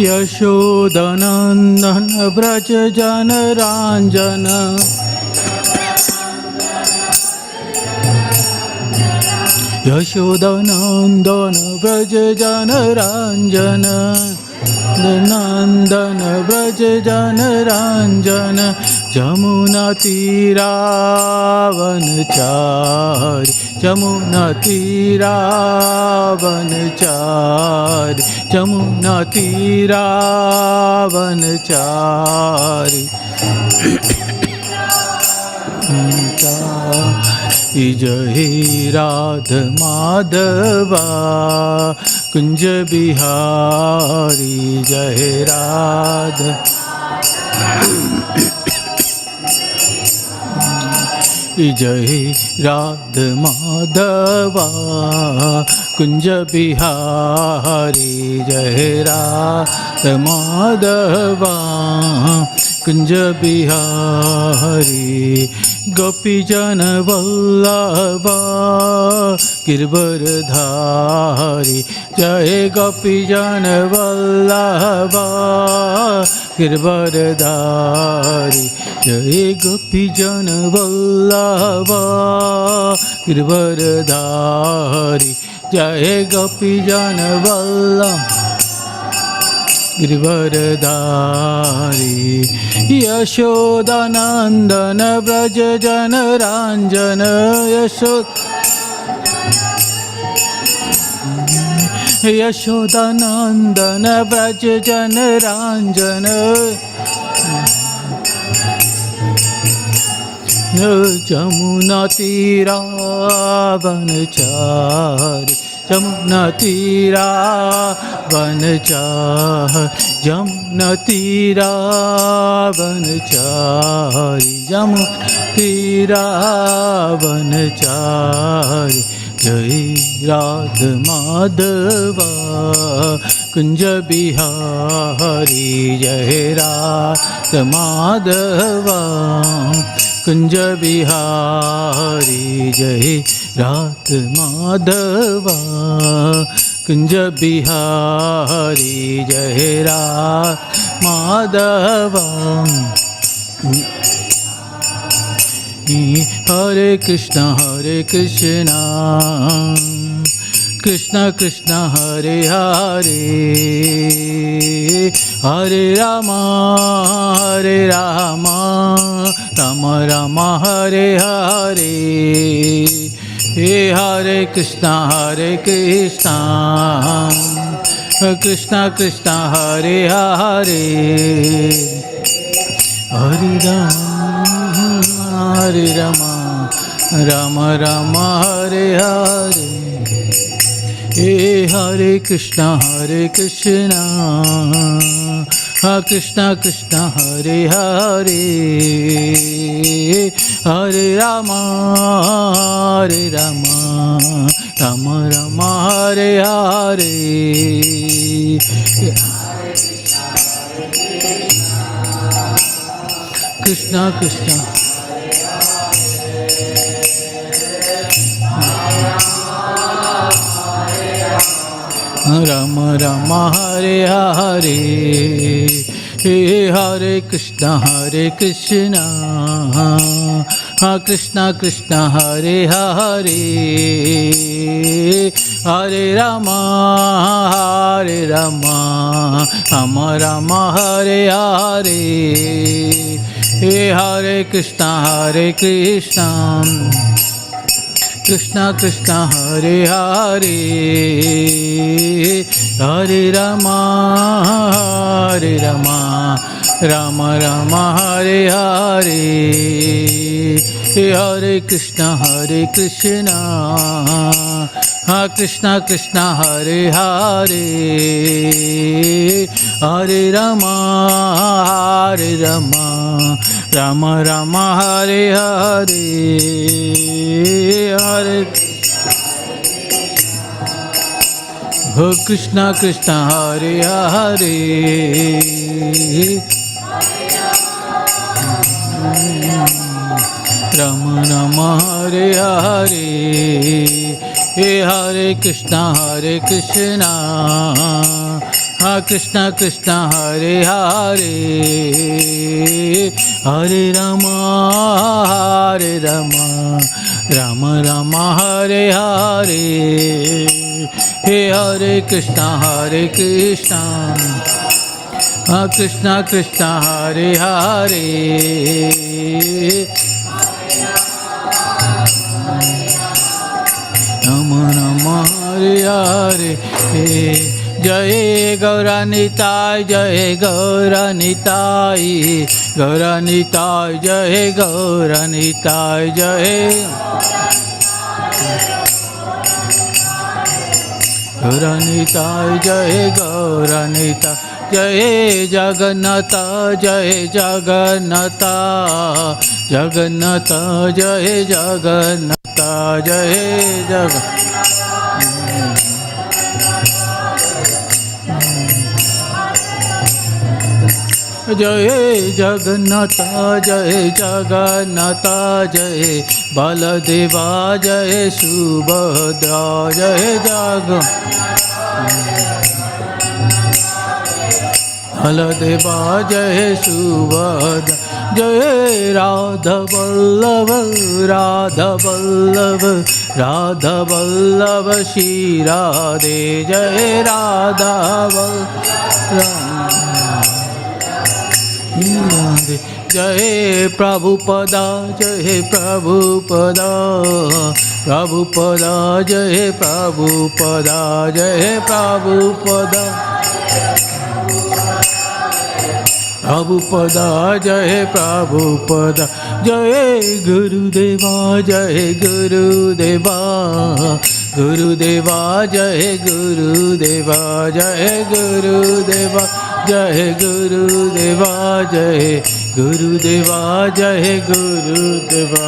यशोदनंदन व्रज जन रंजन यशोदनंदन व्रज जन रंजन नंदन व्रज जन रंजन जमुना तीरावनचारि जमुना तीरावनचारि जमुना तीरावनचारि जय राधा माधवा कुंज बिहारी जय राधा जय राधा माधवा कुंज बिहारी जय राधा माधवा कुंज बिहारी गोपीजन वल्लभा गिरवरधारी जय गोपीजन वल्लभा गिरवरधारी जय गोपीजन वल्लभा गिरवरधारी जय गोपीजन वल्लभा गिरवरधारी यशोदानंदन व्रज जन रंजन यशोदानंदन व्रज जन रंजन जमुना तीरावनचारि जमुना तीरावनचारि जमुना तीरावनचारि जमुना तीरावनचारि जय राधा माधवा कुंज बिहारी जय राधा माधवा कुंज बिहारी जय राधा माधवा कुंज बिहारी जय राधा माधवा हरे कृष्णा कृष्णा कृष्णा हरे हरे हरे रामा राम राम हरे हरे हरे कृष्णा कृष्णा कृष्णा हरे हरे हरे राम राम राम हरे हरे हरे कृष्णा कृष्णा कृष्णा हरे हरे हरे राम राम राम हरे हरे कृष्णा कृष्णा राम राम हरे हरे हरे कृष्णा कृष्णा कृष्णा हरे हरे हरे राम राम राम हरे हरे हरे कृष्णा कृष्णा कृष्णा हरे हरे हरे राम राम राम हरे हरे हरे कृष्णा कृष्णा कृष्णा हरे हरे हरे राम राम राम हरे हरे हरे हो Krishna Krishna Hare Hare Ram Ram Hare Hare Hare Krishna Krishna Krishna Hare Hare, Hare Rama Rama Rama Hare Hare. Hare Krishna Krishna Krishna Hare Hare, Rama Rama Hare Hare. Jai Gauranitai, Jai Gauranitai, Gauranitai, Jai Gauranitai, Jai Gauranitai, Jai Gauranitai, Jai Jagannatha, Jai Jagannatha, Jagannatha, Jai Jagannatha, Jai Jagannatha. Jai Jagannatha, Jai Jagannatha, Jai Baladeva, Jai Subhadra, Jai Baladeva, Jai Subhadra, Jai Radha Vallabha, Radha Vallabha, Radha Vallabha, Shri Radhe, Jai Radha Vallabha. Jai Prabhupada, Jai Prabhupada, Prabhupada, Jai Prabhupada, Jai Prabhupada, Prabhupada, Jai Prabhupada, Jai Gurudeva, Jai Gurudeva, Gurudeva, Jai Gurudeva, Jai Gurudeva, Jai Gurudeva, Jai Gurudeva, Jai Gurudeva.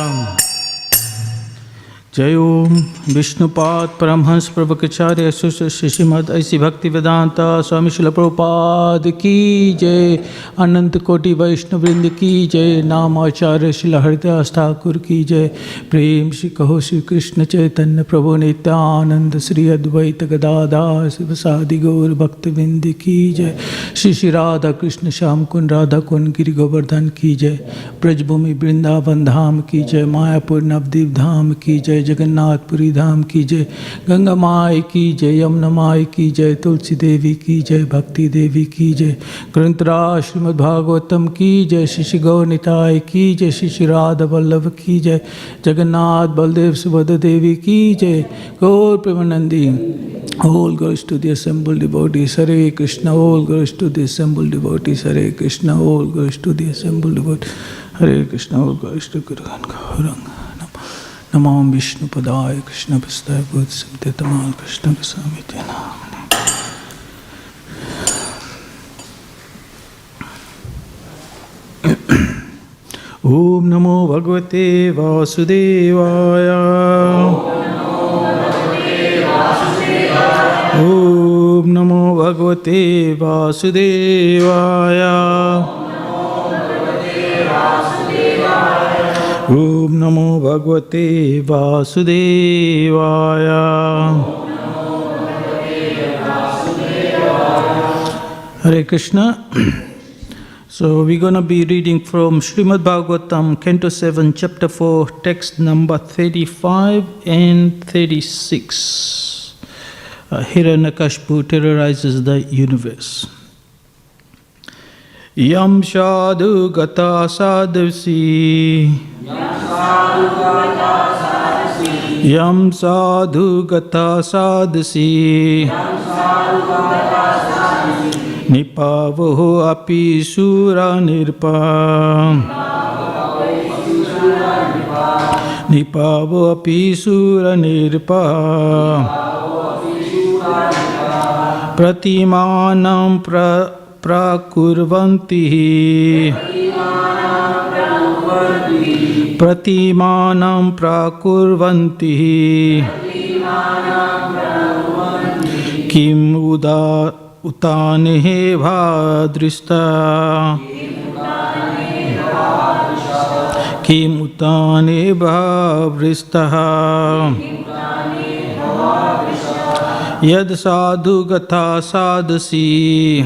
Jai Om Vishnupad Paramhans Prabhupada Śrīmad Bhaktivedanta Swami Śrīla Prabhupada ki Jai, Anant Koti Vaishnav Vrind ki Jai, Nam Acharya Śrīla Haridas Thakur ki Jai. Prem Shri Kaho Shri Krishna Chaitanya Prabhu Nityananda Shri Advaita Gadadhar Sivasadi Gaur Bhaktivedanta ki Jai. Shri Shri Radha Krishna Shyam Kund Radha Kund Giri Govardhan ki Jai. Brajbhumi Vrindavan Dham ki Jai, Mayapur Navdeep Dham ki Jai, Jagannathpuri धाम की जय, गंगा माई की जय, यमुना माई की जय, तुलसी देवी की जय, भक्ति देवी की जय, ग्रंथराज श्रीमद् भागवतम की जय, श्री गौर निताय की जय, श्री राधा वल्लभ की जय, जगन्नाथ बलदेव सुभद्रा देवी की जय, गौर Premanandi. All glories to the assembled devotees, Hare Krishna. All glories to the assembled devotees, Hare Krishna. All glories to the assembled devotees, Hare Krishna. All glories to Guru Gauranga. Namam Vishnu Padaya Krishna Pastaya Bodhisamte Tamal Krishna Gasamiti Namani. Om Namo Bhagavate Vasudevaya. Om Namo Bhagavate Vasudevaya. Om Namo Bhagavate Vasudevaya. Hare Krishna. So we're going to be reading from Śrīmad Bhāgavatam, Canto 7, Chapter 4, text number 35 and 36. Hiranyakashipu terrorizes the universe. Yam sadhu gata sadhasi. Yam sadhu gata sadhasi. Nipavo api sura nirpa. Nipavo api sura nirpa. Pratimanam prakurvanti. Pratimanam prakurvanti. Kim utane bhadrista. Kim utane bhavrista. Yad sadhu gatha sadasi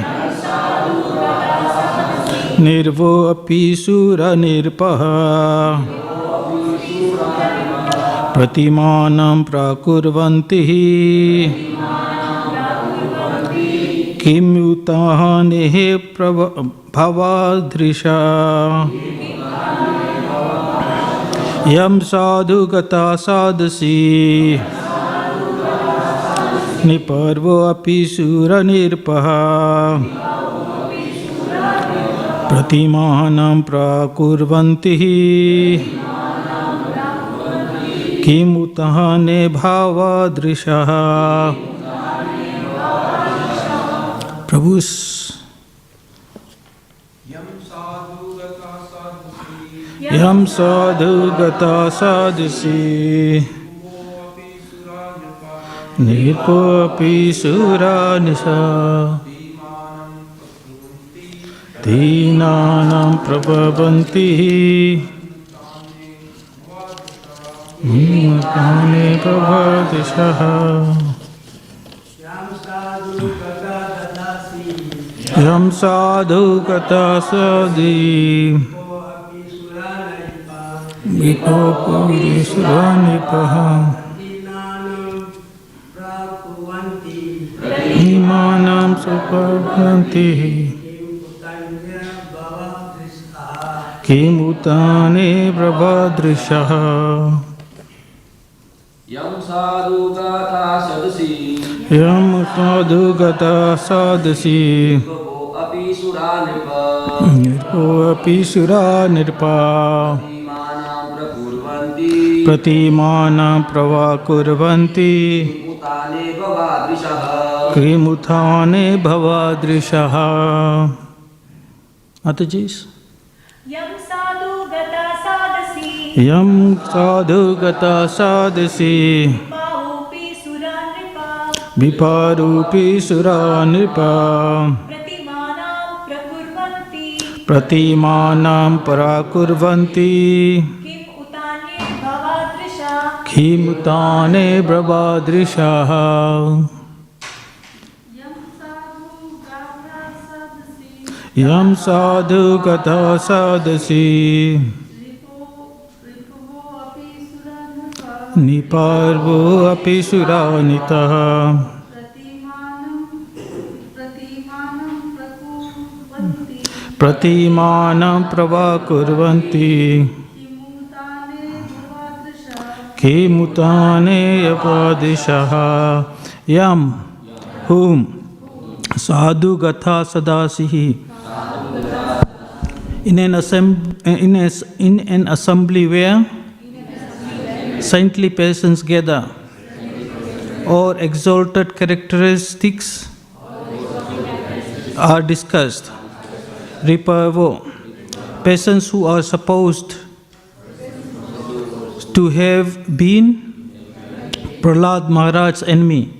nirvo api sura nirpaha pratimanam prakurvanti kim utahane bhavadrisha yam sadhu gata sadasi niparvo api sura nirpaha pratimanam prakurvanti kim utahane bhavadrisha. Prabhu's Yam sadhu gata sadhusi Nirpo api sura nisa Dinanam prabhavanti Mutane prabhadishaha Yam sadhu gata sadhi Vipapuri suranipaha Imanam suparvanti Kimutane prabhadrishaha. Yam sadhu gata sadasi Yam sadhu gata sadasi Nirpo api sura nirpa Nirpo api sura nirpa Pratimanam prakurvanti Pratimanam pravakurvanti Utane bhavadrishaha Krimuthane bhavadrishaha. Matajis. Yam sadhu gata sadasi Yam sadhu gata sadasi Bahupi suranripa Viparupi sura nripa Pratimanam prakurvanti Pratimanam parakurvanti Kim utane bhavadrisha Khimutane brabhadrishaha. Yam sadhu gata sadasi Niparvo api suranitaha Pratimanam pravakurvanti Kimutane apadishaha. Yam, whom, sadhu gatha sadasihi. In an assembly where saintly persons gather, or exalted characteristics are discussed. Riparvo, persons who are supposed to have been Prahlad Maharaj's enemy.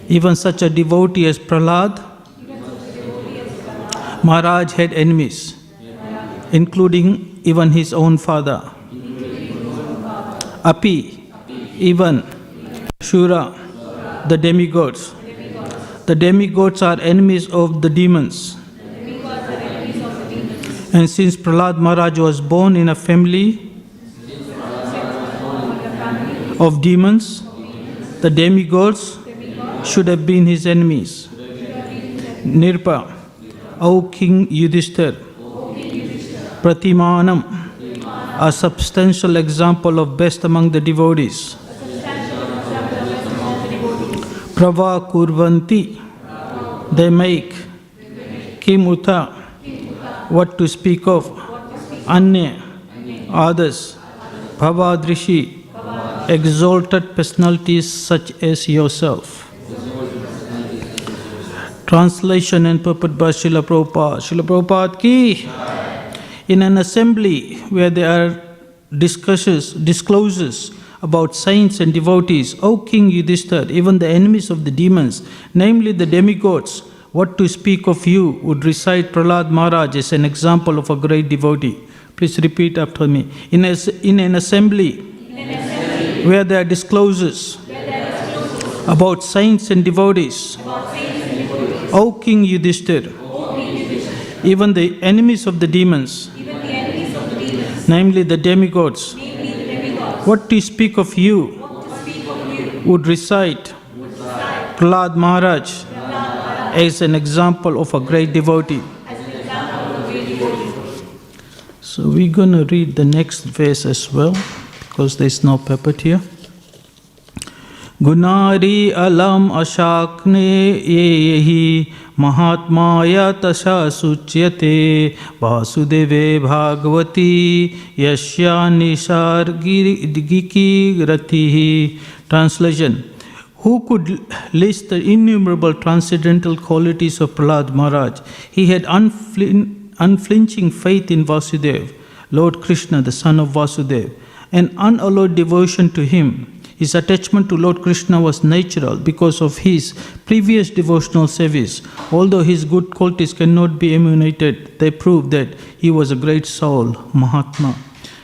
Even such a devotee as Prahlad Maharaj had enemies, including even his own father. Api, even Shura, the demigods. The demigods are enemies of the demons. And since Prahlad Maharaj was born in a family of demons, the demigods should have been his enemies. Nirpa, O King Yudhishthir, Pratimanam, a substantial example of best among the devotees. Prava Kurvanti, they make. Kimuta, what to speak of. Anya, others. Bhavadrishi, exalted personalities such as yourself. Translation and purport by Srila Prabhupada. Srila Prabhupada ki. In an assembly where there are disclosures about saints and devotees, O King Yudhishthir, even the enemies of the demons, namely the demigods, what to speak of you, would recite Prahlad Maharaj as an example of a great devotee. Please repeat after me. In an assembly where there are disclosures about saints and devotees. O King Yudhishthir, even the enemies of the demons, namely the demigods, what to speak of you, would recite Prahlad Maharaj as an example of a great devotee. So we're going to read the next verse as well, because there's no puppet here. Gunari alam ashakne yehi mahatmaya tasha suchyate vasudeve bhagavati yashya nisargiki ratihi. Translation: Who could list the innumerable transcendental qualities of Prahlad Maharaj? He had unflinching faith in Vasudev, Lord Krishna, the son of Vasudev, and unalloyed devotion to him. His attachment to Lord Krishna was natural because of his previous devotional service. Although his good qualities cannot be emulated, they prove that he was a great soul, Mahatma.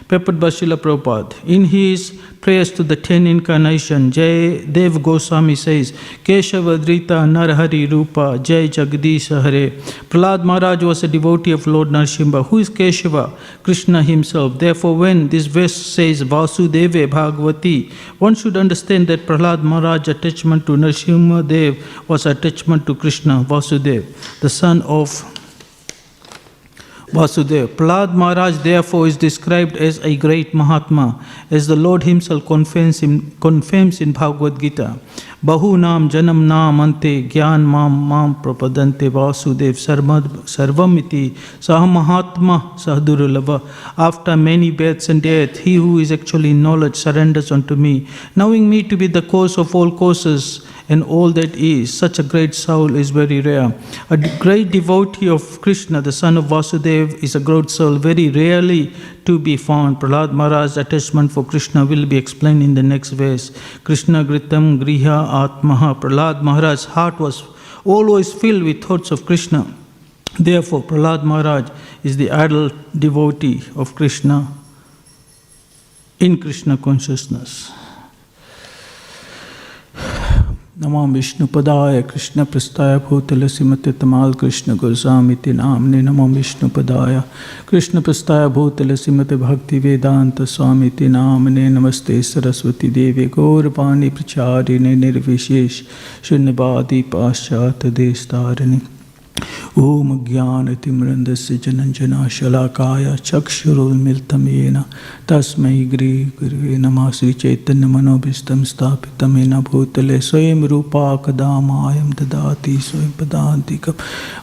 Peppered by Srila Prabhupada. In his prayers to the 10 incarnation, Jai Dev Goswami says, Keshava Drita Narhari Rupa Jai Jagdisha Hare. Prahlad Maharaj was a devotee of Lord Narasimha. Who is Keshava? Krishna himself. Therefore, when this verse says Vasudeva Bhagavati, one should understand that Prahlad Maharaj's attachment to Narasimha Dev was attachment to Krishna, Vasudev, the son of Vasudev. Prahlad Maharaj therefore is described as a great Mahatma, as the Lord himself confirms in Bhagavad Gita. Bahu nam janam nam ante gyan mam prapadante Vasudev sarvamiti sah Mahatma sahdurulava. After many births and death, he who is actually in knowledge surrenders unto me, knowing me to be the cause of all causes and all that is. Such a great soul is very rare. A great devotee of Krishna, the son of Vasudev, is a great soul, very rarely to be found. Prahlad Maharaj's attachment for Krishna will be explained in the next verse. Krishna Gritam Griha Atmaha. Prahlad Maharaj's heart was always filled with thoughts of Krishna. Therefore, Prahlad Maharaj is the idle devotee of Krishna in Krishna consciousness. Namam Vishnu Padaya Krishna Prastaya Bhutala Simate Tamal Krishna Goswamiti Namne Namam Vishnu Padaya Krishna Prastaya Bhutala Simate Bhaktivedanta Swamiti Namne Namaste Saraswati Devi Gaurvani Pracharine Nirvishesh Shunyavadi Paschat Deshtarani Om Jnanatimrandasya Jananjana Shalakaya Chakshurulmiltam Yena Tasmai Gri Gurve Namah Sri Chaitanya Manobhistam Stapitam Yena Bhutale Swayam Rupa Kadamayam Dadati Swayam Padantikam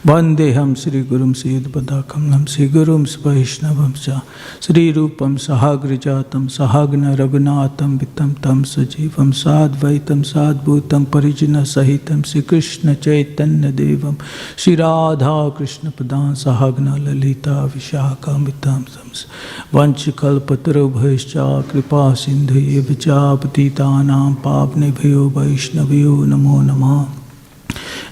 Vandeham Sri Gurum Siddhpadakam Sri Gurum Vaishnavam Cha Sri Rupam Sahagrijatam Sahagna Raghunatham Vitam Tam Sajivam Sadvaitam Sadbhutam Parijana Sahitam Sri Krishna Chaitanya Devam Sri Radha Krishna Padan Sahagna Lalita Vishaka Mitam Sams Vanchikalpataro Bhaischa Kripa Sindhu Vicha Patitanam Pavne Bhayo Vaishnavyo Namo Namah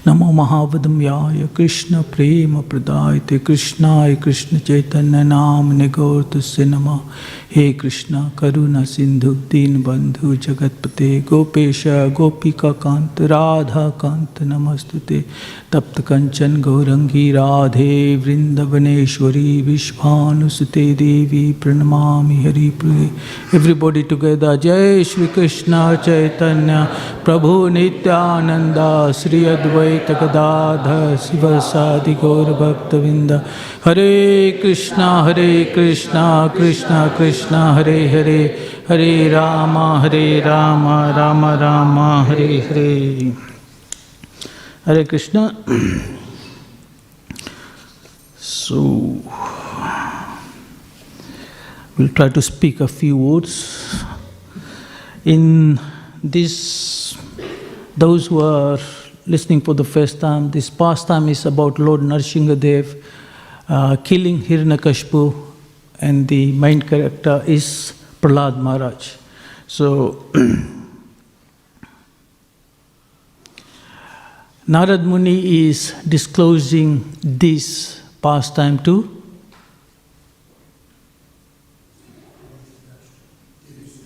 Namo Mahavadamyaya Krishna Prema Pradayate Krishnaya Krishna Chaitanya Nam Nigortasya Namah He Krishna Karuna Sindhu Deen Bandhu Jagatpate Gopesha Gopika Kanta Radha Kanta Namastute Tapta Kanchan Gaurangi Radhe Vrindavaneshwari Vishvanusute Devi Pranamami Hari Priye. Everybody together. Jai Shri Krishna Chaitanya Prabhu Nityananda Sri Advaita Gadadhar Sivasadi Gaur Bhaktavinda. Hare Krishna Krishna Krishna Hare Hare Hare Rama Rama Rama Hare Hare. Hare Krishna. So, we'll try to speak a few words. In this, those who are listening for the first time, this pastime is about Lord Narasimha Dev killing Hiranyakashipu, and the main character is Prahlad Maharaj. So, Narad Muni is disclosing this pastime to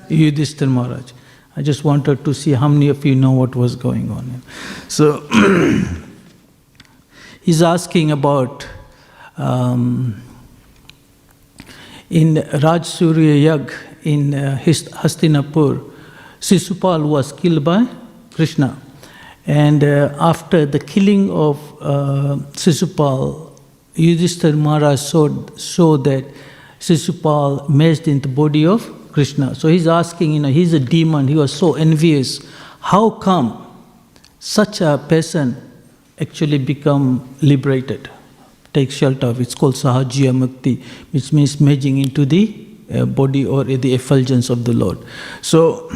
Yudhishthira Maharaj. I just wanted to see how many of you know what was going on. So, he's asking about, in Rajsurya Yag in Hastinapur, Sisupal was killed by Krishna. And after the killing of Sisupal, Yudhishthira Maharaj saw that Sisupal merged into the body of Krishna. So he's asking, he's a demon, he was so envious. How come such a person actually become liberated, take shelter of? It's called Sahajya Mukti, which means merging into the body or the effulgence of the Lord. So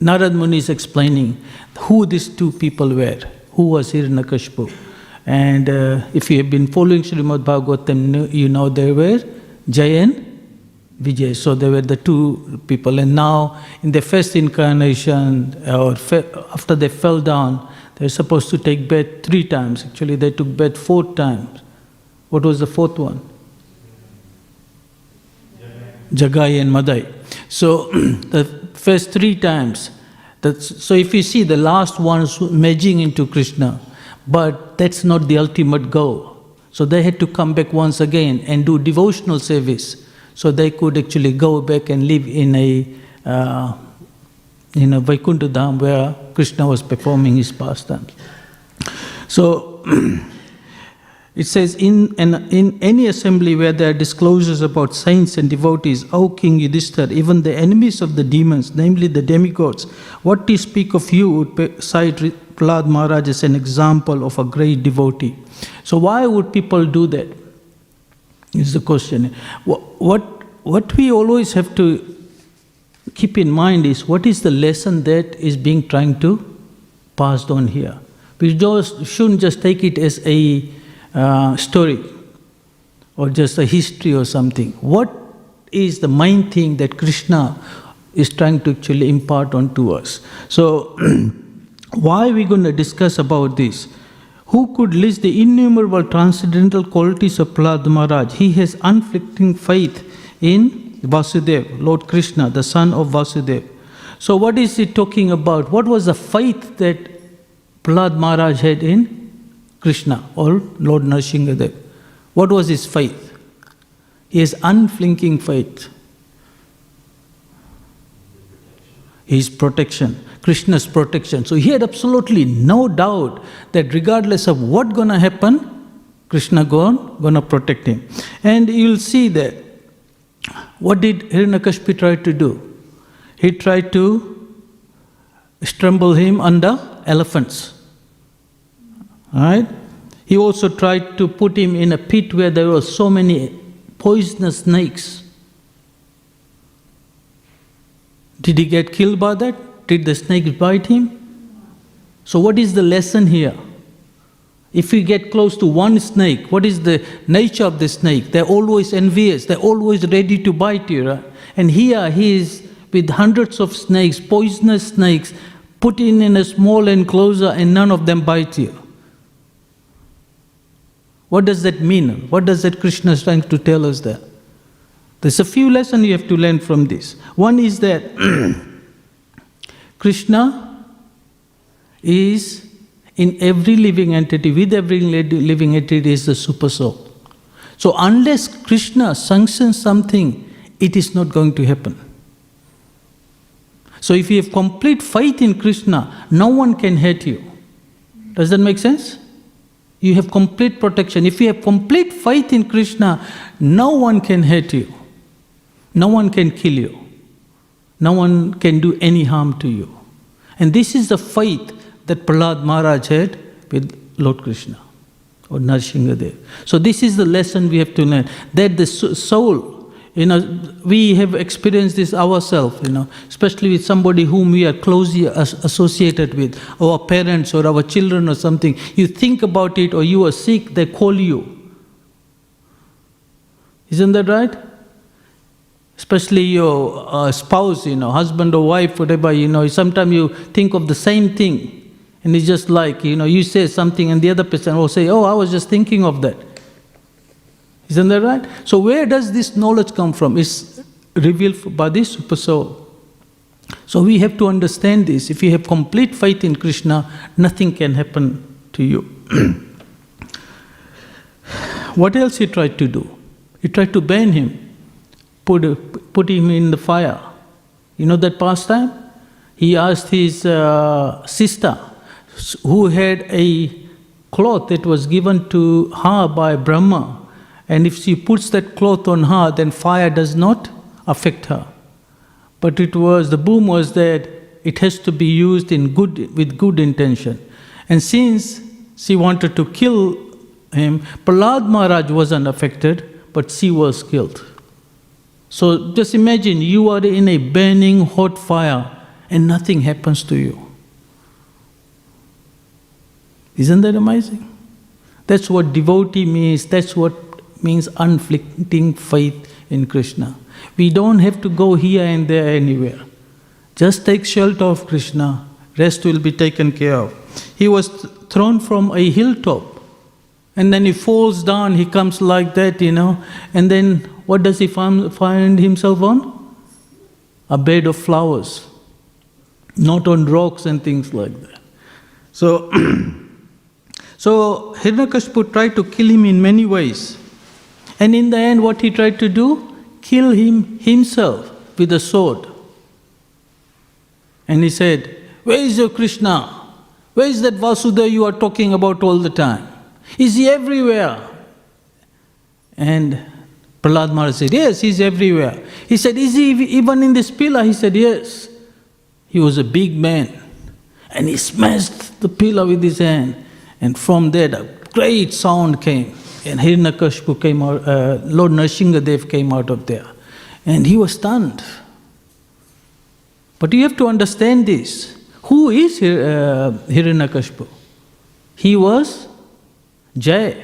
Narad Muni is explaining who these two people were, who was Hiranyakashipu. And if you have been following Śrīmad Bhāgavatam, you know there were Jaya and Vijay. So they were the two people. And now in the first incarnation, or after they fell down, they were supposed to take birth 3 times. Actually, they took birth 4 times. What was the 4th one? Jagai and Madai. So the first 3 times. So if you see the last ones merging into Krishna, but that's not the ultimate goal. So they had to come back once again and do devotional service. So they could actually go back and live in a Vaikuntha Dham where Krishna was performing his pastimes. So it says, in any assembly where there are disclosures about saints and devotees, O King Yudhishthira, even the enemies of the demons, namely the demigods, what to speak of you would cite Prahlad Maharaj as an example of a great devotee. So why would people do that? Is the question. What we always have to keep in mind is, what is the lesson that is being trying to passed on here? We shouldn't just take it as a story or just a history or something. What is the main thing that Krishna is trying to actually impart onto us? So why are we going to discuss about this? Who could list the innumerable transcendental qualities of Prahlad Maharaj? He has unflinching faith in Vasudeva, Lord Krishna, the son of Vasudeva. So what is he talking about? What was the faith that Prahlad Maharaj had in Krishna or Lord Nrsimhadev? What was his faith? He has unflinching faith. His protection, Krishna's protection. So he had absolutely no doubt that regardless of what's going to happen, Krishna going to protect him. And you'll see that what did Hiranyakashipu try to do? He tried to strangle him under elephants. Right? He also tried to put him in a pit where there were so many poisonous snakes. Did he get killed by that? Did the snakes bite him? So what is the lesson here? If we get close to one snake, what is the nature of the snake? They're always envious. They're always ready to bite you. Right? And here he is with hundreds of snakes, poisonous snakes, put in a small enclosure and none of them bite you. What does that mean? What does that Krishna is trying to tell us there? There's a few lessons you have to learn from this. One is that Krishna is in every living entity, with every living entity is the super soul. So unless Krishna sanctions something, it is not going to happen. So if you have complete faith in Krishna, no one can hurt you. Does that make sense? You have complete protection. If you have complete faith in Krishna, no one can hurt you. No one can kill you. No one can do any harm to you. And this is the faith that Prahlad Maharaj had with Lord Krishna or Nrsimhadev. So this is the lesson we have to learn. That the soul, we have experienced this ourselves, especially with somebody whom we are closely associated with, our parents or our children or something. You think about it or you are sick, they call you. Isn't that right? Especially your spouse, husband or wife, whatever, sometimes you think of the same thing. And it's just like, you say something and the other person will say, oh, I was just thinking of that. Isn't that right? So where does this knowledge come from? It's revealed by the Super Soul. So we have to understand this. If you have complete faith in Krishna, nothing can happen to you. What else he tried to do? He tried to ban him, put him in the fire. You know that pastime? He asked his sister, who had a cloth that was given to her by Brahma, and if she puts that cloth on her, then fire does not affect her. But the boom was that it has to be used with good intention. And since she wanted to kill him, Prahlad Maharaj wasn't affected, but she was killed. So just imagine you are in a burning hot fire and nothing happens to you. Isn't that amazing? That's what devotee means. That's what means unflinching faith in Krishna. We don't have to go here and there anywhere. Just take shelter of Krishna. Rest will be taken care of. He was thrown from a hilltop. And then he falls down, he comes like that, And then what does he find himself on? A bed of flowers. Not on rocks and things like that. So Hiranyakashipu tried to kill him in many ways. And in the end, what he tried to do? Kill him himself with a sword. And he said, "Where is your Krishna? Where is that Vasudha you are talking about all the time? Is he everywhere?" And Prahlad Maharaj said, "Yes, he's everywhere." He said, "Is he even in this pillar?" He said, "Yes." He was a big man. And he smashed the pillar with his hand. And from there, a great sound came. And Hiranyakashipu came out, Lord Nrsimhadev came out of there. And he was stunned. But you have to understand this. Who is Hiranyakashipu? He was Jaya,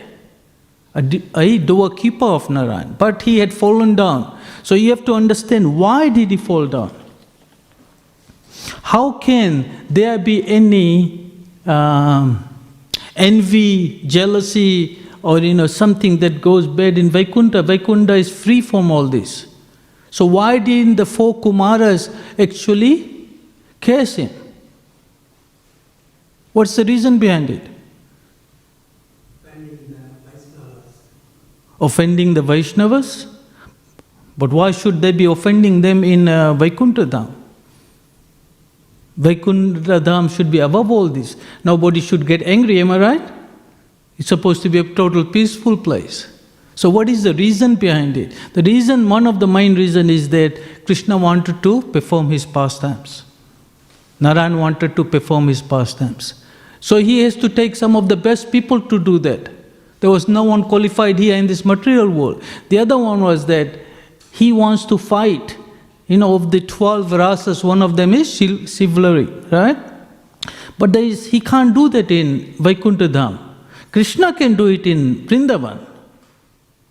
a doorkeeper of Narayan. But he had fallen down. So you have to understand, why did he fall down? How can there be any envy, jealousy, or something that goes bad in Vaikuntha? Vaikuntha is free from all this. So why didn't the four Kumaras actually curse him? What's the reason behind it? Offending the Vaishnavas? But why should they be offending them in Vaikuntha Dham? Vaikuntha Dham should be above all this. Nobody should get angry, am I right? It's supposed to be a total peaceful place. So what is the reason behind it? The reason, one of the main reasons is that Krishna wanted to perform his pastimes. Narayan wanted to perform his pastimes. So he has to take some of the best people to do that. There was no one qualified here in this material world. The other one was that he wants to fight. Of the 12 rasas, one of them is chivalry, right? But he can't do that in Vaikuntha Dham. Krishna can do it in Vrindavan.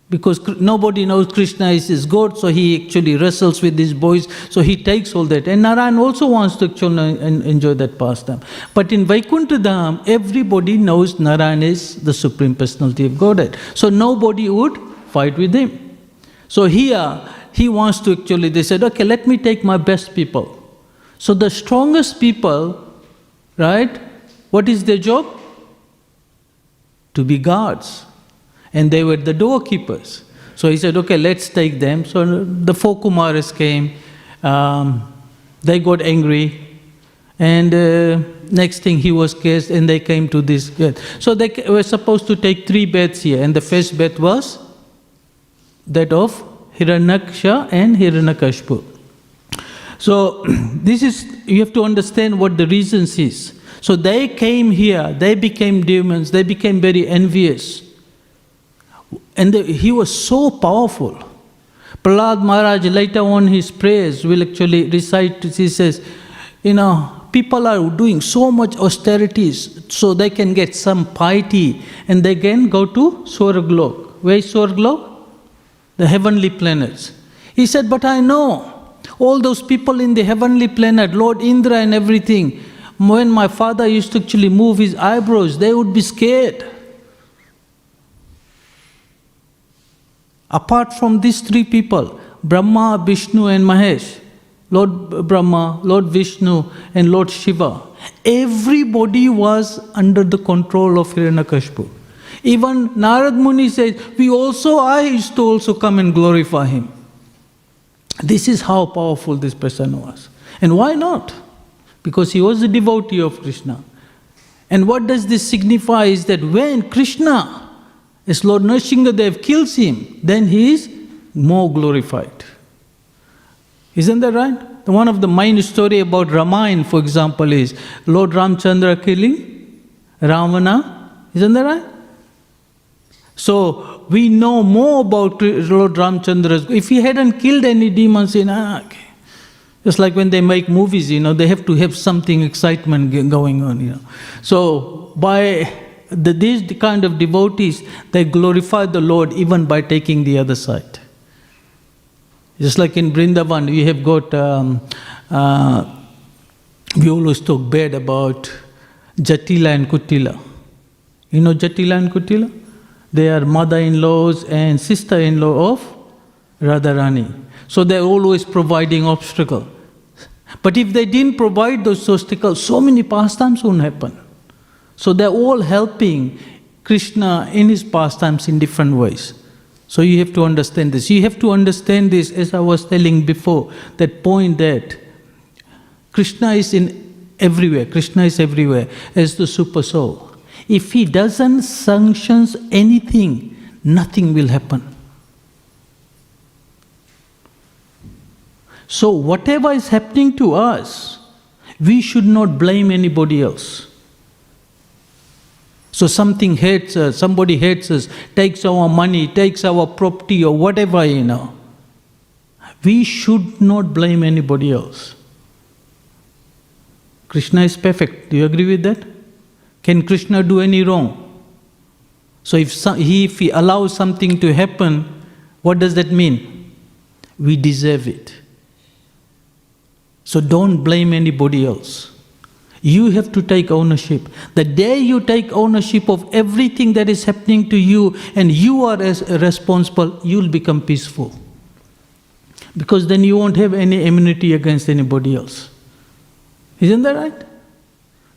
Because nobody knows Krishna is his God, so he actually wrestles with these boys, so he takes all that. And Narayan also wants to actually enjoy that pastime. But in Vaikuntha Dham, everybody knows Narayan is the Supreme Personality of Godhead. So nobody would fight with him. So here, he wants to actually, they said, okay, let me take my best people. So the strongest people, right, what is their job? To be guards. And they were the doorkeepers. So he said, okay, let's take them. So the four Kumaras came, they got angry, and next thing he was cursed, and they came to this bed. So they were supposed to take 3 beds here, and the first bed was that of Hiranyaksha and Hiranyakashipu. So you have to understand what the reasons is. So they came here, they became demons, they became very envious. And he was so powerful. Prahlad Maharaj later on his prayers will actually recite, he says, people are doing so much austerities so they can get some piety and they can go to Swargalok. Where is Swargalok? The heavenly planets. He said, but I know all those people in the heavenly planet, Lord Indra and everything, when my father used to actually move his eyebrows, they would be scared. Apart from these 3 people, Brahma, Vishnu and Mahesh, Lord Brahma, Lord Vishnu, and Lord Shiva, everybody was under the control of Hiranyakashipu. Even Narad Muni says, I used to also come and glorify him. This is how powerful this person was. And why not? Because he was a devotee of Krishna. And what does this signify is that when Krishna, as Lord Nrsimhadev, kills him, then he is more glorified. Isn't that right? One of the main story about Ramayana, for example, is Lord Ramchandra killing Ravana. Isn't that right? So we know more about Lord Ramchandra's. If he hadn't killed any demons, okay. Just like when they make movies, they have to have something excitement going on, So by these kind of devotees, they glorify the Lord even by taking the other side. Just like in Vrindavan, we have got, we always talk bad about Jatila and Kutila. You know Jatila and Kutila? They are mother-in-laws and sister-in-law of Radharani. So they're always providing obstacle. But if they didn't provide those obstacles, so many pastimes won't happen. So they're all helping Krishna in his pastimes in different ways. So you have to understand this. You have to understand this, as I was telling before, that point that Krishna is everywhere. Krishna is everywhere as the super soul. If he doesn't sanction anything, nothing will happen. So whatever is happening to us, we should not blame anybody else. So something hates us, somebody hates us, takes our money, takes our property or whatever, we should not blame anybody else. Krishna is perfect. Do you agree with that? Can Krishna do any wrong? So if he allows something to happen, what does that mean? We deserve it. So don't blame anybody else. You have to take ownership. The day you take ownership of everything that is happening to you and you are responsible, you will become peaceful. Because then you won't have any enmity against anybody else. Isn't that right?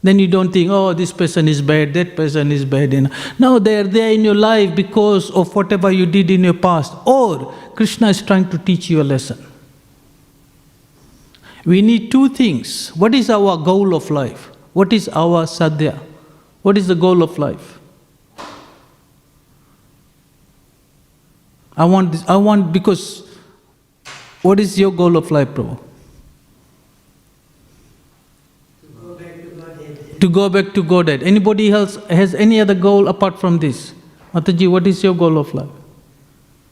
Then you don't think, this person is bad, that person is bad. No, they are there in your life because of whatever you did in your past. Or Krishna is trying to teach you a lesson. We need two things. What is our goal of life? What is our sadhya? What is the goal of life? I want because what is your goal of life, Prabhu? To go back to Godhead. Anybody else has any other goal apart from this? Mataji, what is your goal of life?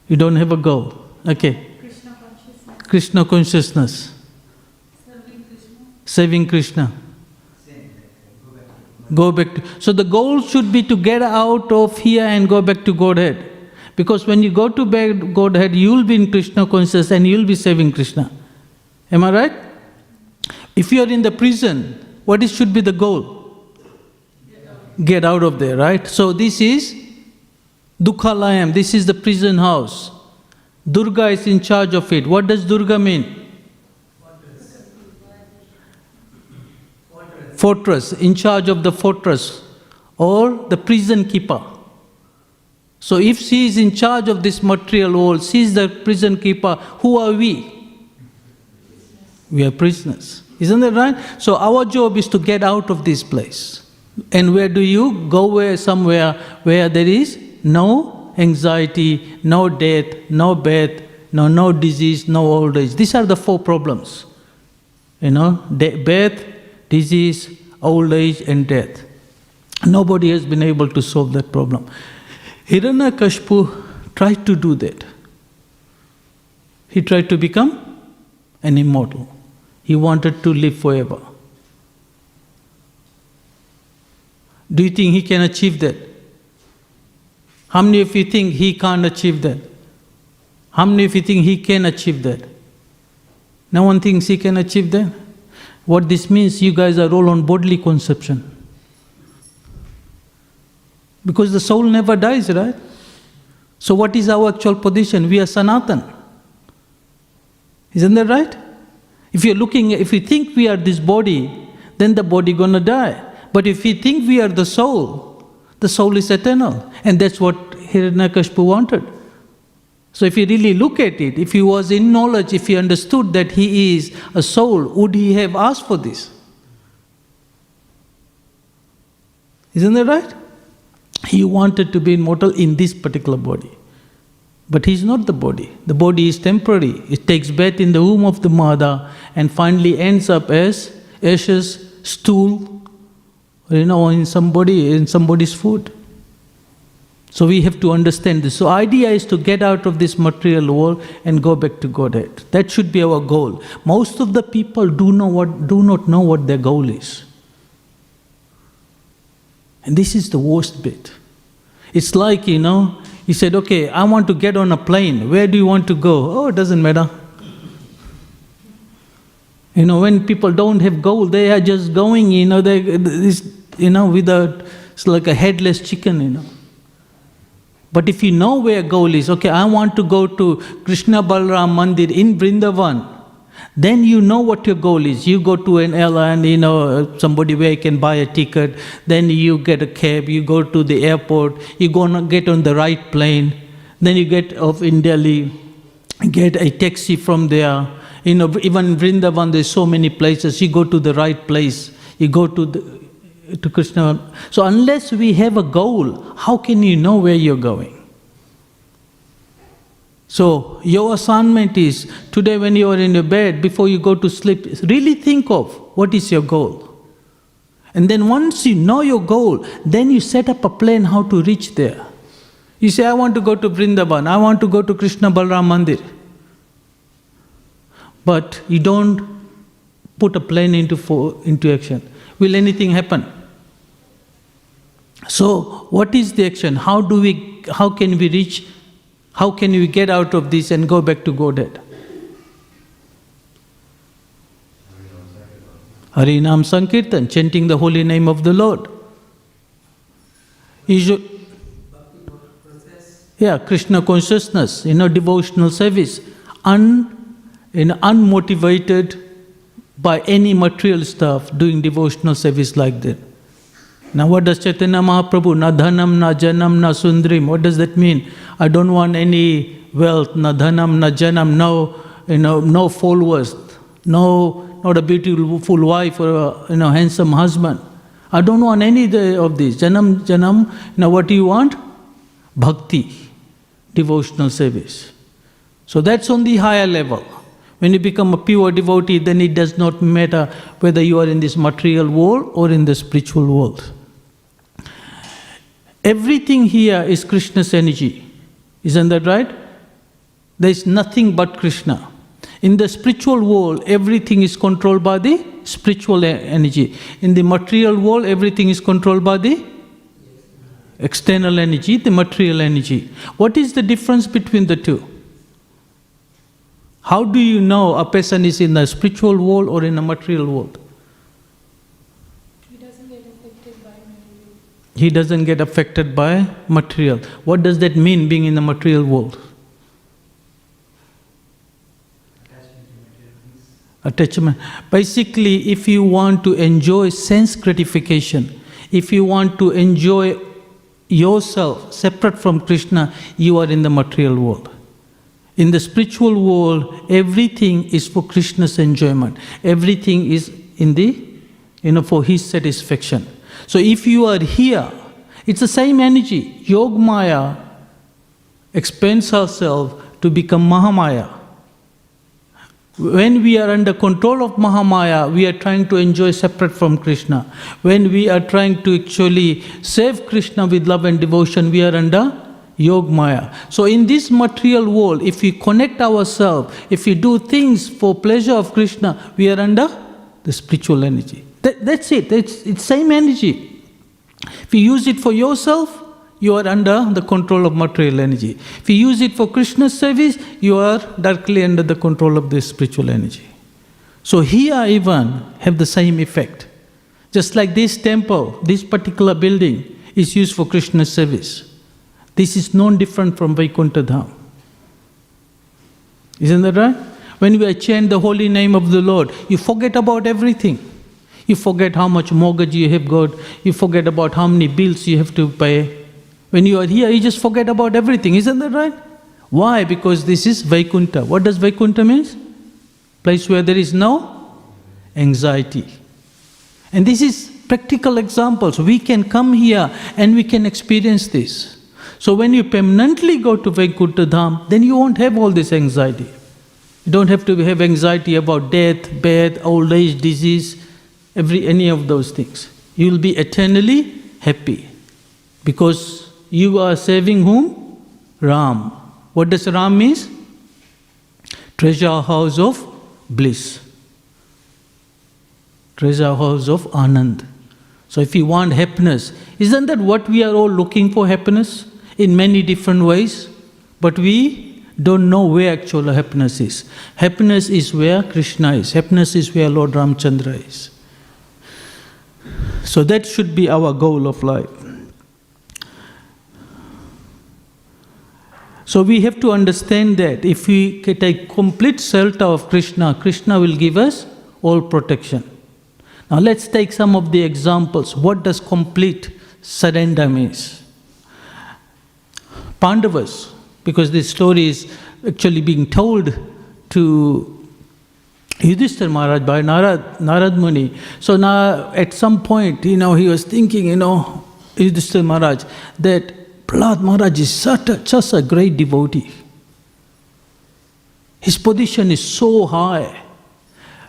You don't have a goal. Okay. Krishna consciousness. Krishna consciousness. Serving Krishna. Go back to. So the goal should be to get out of here and go back to Godhead. Because when you go to Godhead, you will be in Krishna consciousness and you will be serving Krishna. Am I right? If you are in the prison, what should be the goal? Get out of there, right? So this is Dukhalayam, this is the prison house. Durga is in charge of it. What does Durga mean? Fortress, in charge of the fortress, or the prison keeper. So if she is in charge of this material world, she is the prison keeper, who are we? We are prisoners. Isn't that right? So our job is to get out of this place. And where do you go? Somewhere where there is no anxiety, no death, no birth, no disease, no old age. These are the four problems. Birth, disease, old age and death. Nobody has been able to solve that problem. Hiranyakashipu tried to do that. He tried to become an immortal. He wanted to live forever. Do you think he can achieve that? How many of you think he can't achieve that? How many of you think he can achieve that? No one thinks he can achieve that? What this means, you guys are all on bodily conception. Because the soul never dies, right? So what is our actual position? We are Sanatan. Isn't that right? If you think we are this body, then the body gonna die. But if you think we are the soul is eternal. And that's what Hiranyakashipu wanted. So if you really look at it, if he was in knowledge, if he understood that he is a soul, would he have asked for this? Isn't that right? He wanted to be immortal in this particular body. But he's not the body. The body is temporary. It takes birth in the womb of the mother and finally ends up as ashes, stool, in somebody's food. So we have to understand this. So idea is to get out of this material world and go back to Godhead. That should be our goal. Most of the people do not know what their goal is. And this is the worst bit. It's like, he said, okay, I want to get on a plane. Where do you want to go? Oh, it doesn't matter. When people don't have goal, they are just going, it's like a headless chicken, But if you know where goal is, okay, I want to go to Krishna Balaram Mandir in Vrindavan, then you know what your goal is. You go to an airline, somebody where you can buy a ticket, then you get a cab, you go to the airport, you gonna get on the right plane, then you get off in Delhi, get a taxi from there. Even in Vrindavan, there's so many places. You go to the right place, you go to Krishna. So unless we have a goal, how can you know where you're going? So your assignment is, today when you are in your bed, before you go to sleep, really think of what is your goal. And then once you know your goal, then you set up a plan how to reach there. You say, I want to go to Vrindavan, I want to go to Krishna Balaram Mandir. But you don't put a plan into action. Will anything happen? So what is the action? How can we get out of this and go back to Godhead? Harinam Sankirtan, chanting the holy name of the Lord. Krishna consciousness, devotional service. Unmotivated by any material stuff, doing devotional service like that. Now what does Chaitanya Mahaprabhu, na dhanam, na janam, na sundrim, what does that mean? I don't want any wealth, na dhanam, na janam, no followers, not a beautiful wife or a handsome husband. I don't want any of these. Janam, what do you want? Bhakti, devotional service. So that's on the higher level. When you become a pure devotee, then it does not matter whether you are in this material world or in the spiritual world. Everything here is Krishna's energy. Isn't that right? There is nothing but Krishna. In the spiritual world, everything is controlled by the spiritual energy. In the material world, everything is controlled by the external energy, the material energy. What is the difference between the two? How do you know a person is in the spiritual world or in a material world? He doesn't get affected by material. He doesn't get affected by material. What does that mean, being in the material world? Attachment. Basically, if you want to enjoy sense gratification, if you want to enjoy yourself separate from Krishna, you are in the material world. In the spiritual world, everything is for Krishna's enjoyment. Everything is in the, for his satisfaction. So if you are here, it's the same energy. Yogmaya expands herself to become Mahamaya. When we are under control of Mahamaya, we are trying to enjoy separate from Krishna. When we are trying to actually serve Krishna with love and devotion, we are under Yogmaya. So in this material world, if we connect ourselves, if we do things for pleasure of Krishna, we are under the spiritual energy. That's it. It's same energy. If you use it for yourself, you are under the control of material energy. If you use it for Krishna's service, you are directly under the control of this spiritual energy. So here even have the same effect. Just like this temple, this particular building is used for Krishna's service. This is no different from Vaikuntha Dham. Isn't that right? When we chant the holy name of the Lord, you forget about everything. You forget how much mortgage you have got. You forget about how many bills you have to pay. When you are here, you just forget about everything. Isn't that right? Why? Because this is Vaikuntha. What does Vaikuntha mean? Place where there is no anxiety. And this is practical examples. We can come here and we can experience this. So when you permanently go to Vaikuntha Dham, then you won't have all this anxiety. You don't have to have anxiety about death, birth, old age, disease, any of those things. You will be eternally happy. Because you are serving whom? Ram. What does Ram mean? Treasure house of bliss. Treasure house of Anand. So if you want happiness, isn't that what we are all looking for, happiness? In many different ways. But we don't know where actual happiness is. Happiness is where Krishna is. Happiness is where Lord Ramchandra is. So that should be our goal of life. So we have to understand that if we take complete shelter of Krishna, Krishna will give us all protection. Now let's take some of the examples. What does complete surrender means? Pandavas, because this story is actually being told to Yudhishthira Maharaj by Narad Muni. So now at some point, he was thinking, Yudhishthira Maharaj, that Prahlad Maharaj is such a great devotee. His position is so high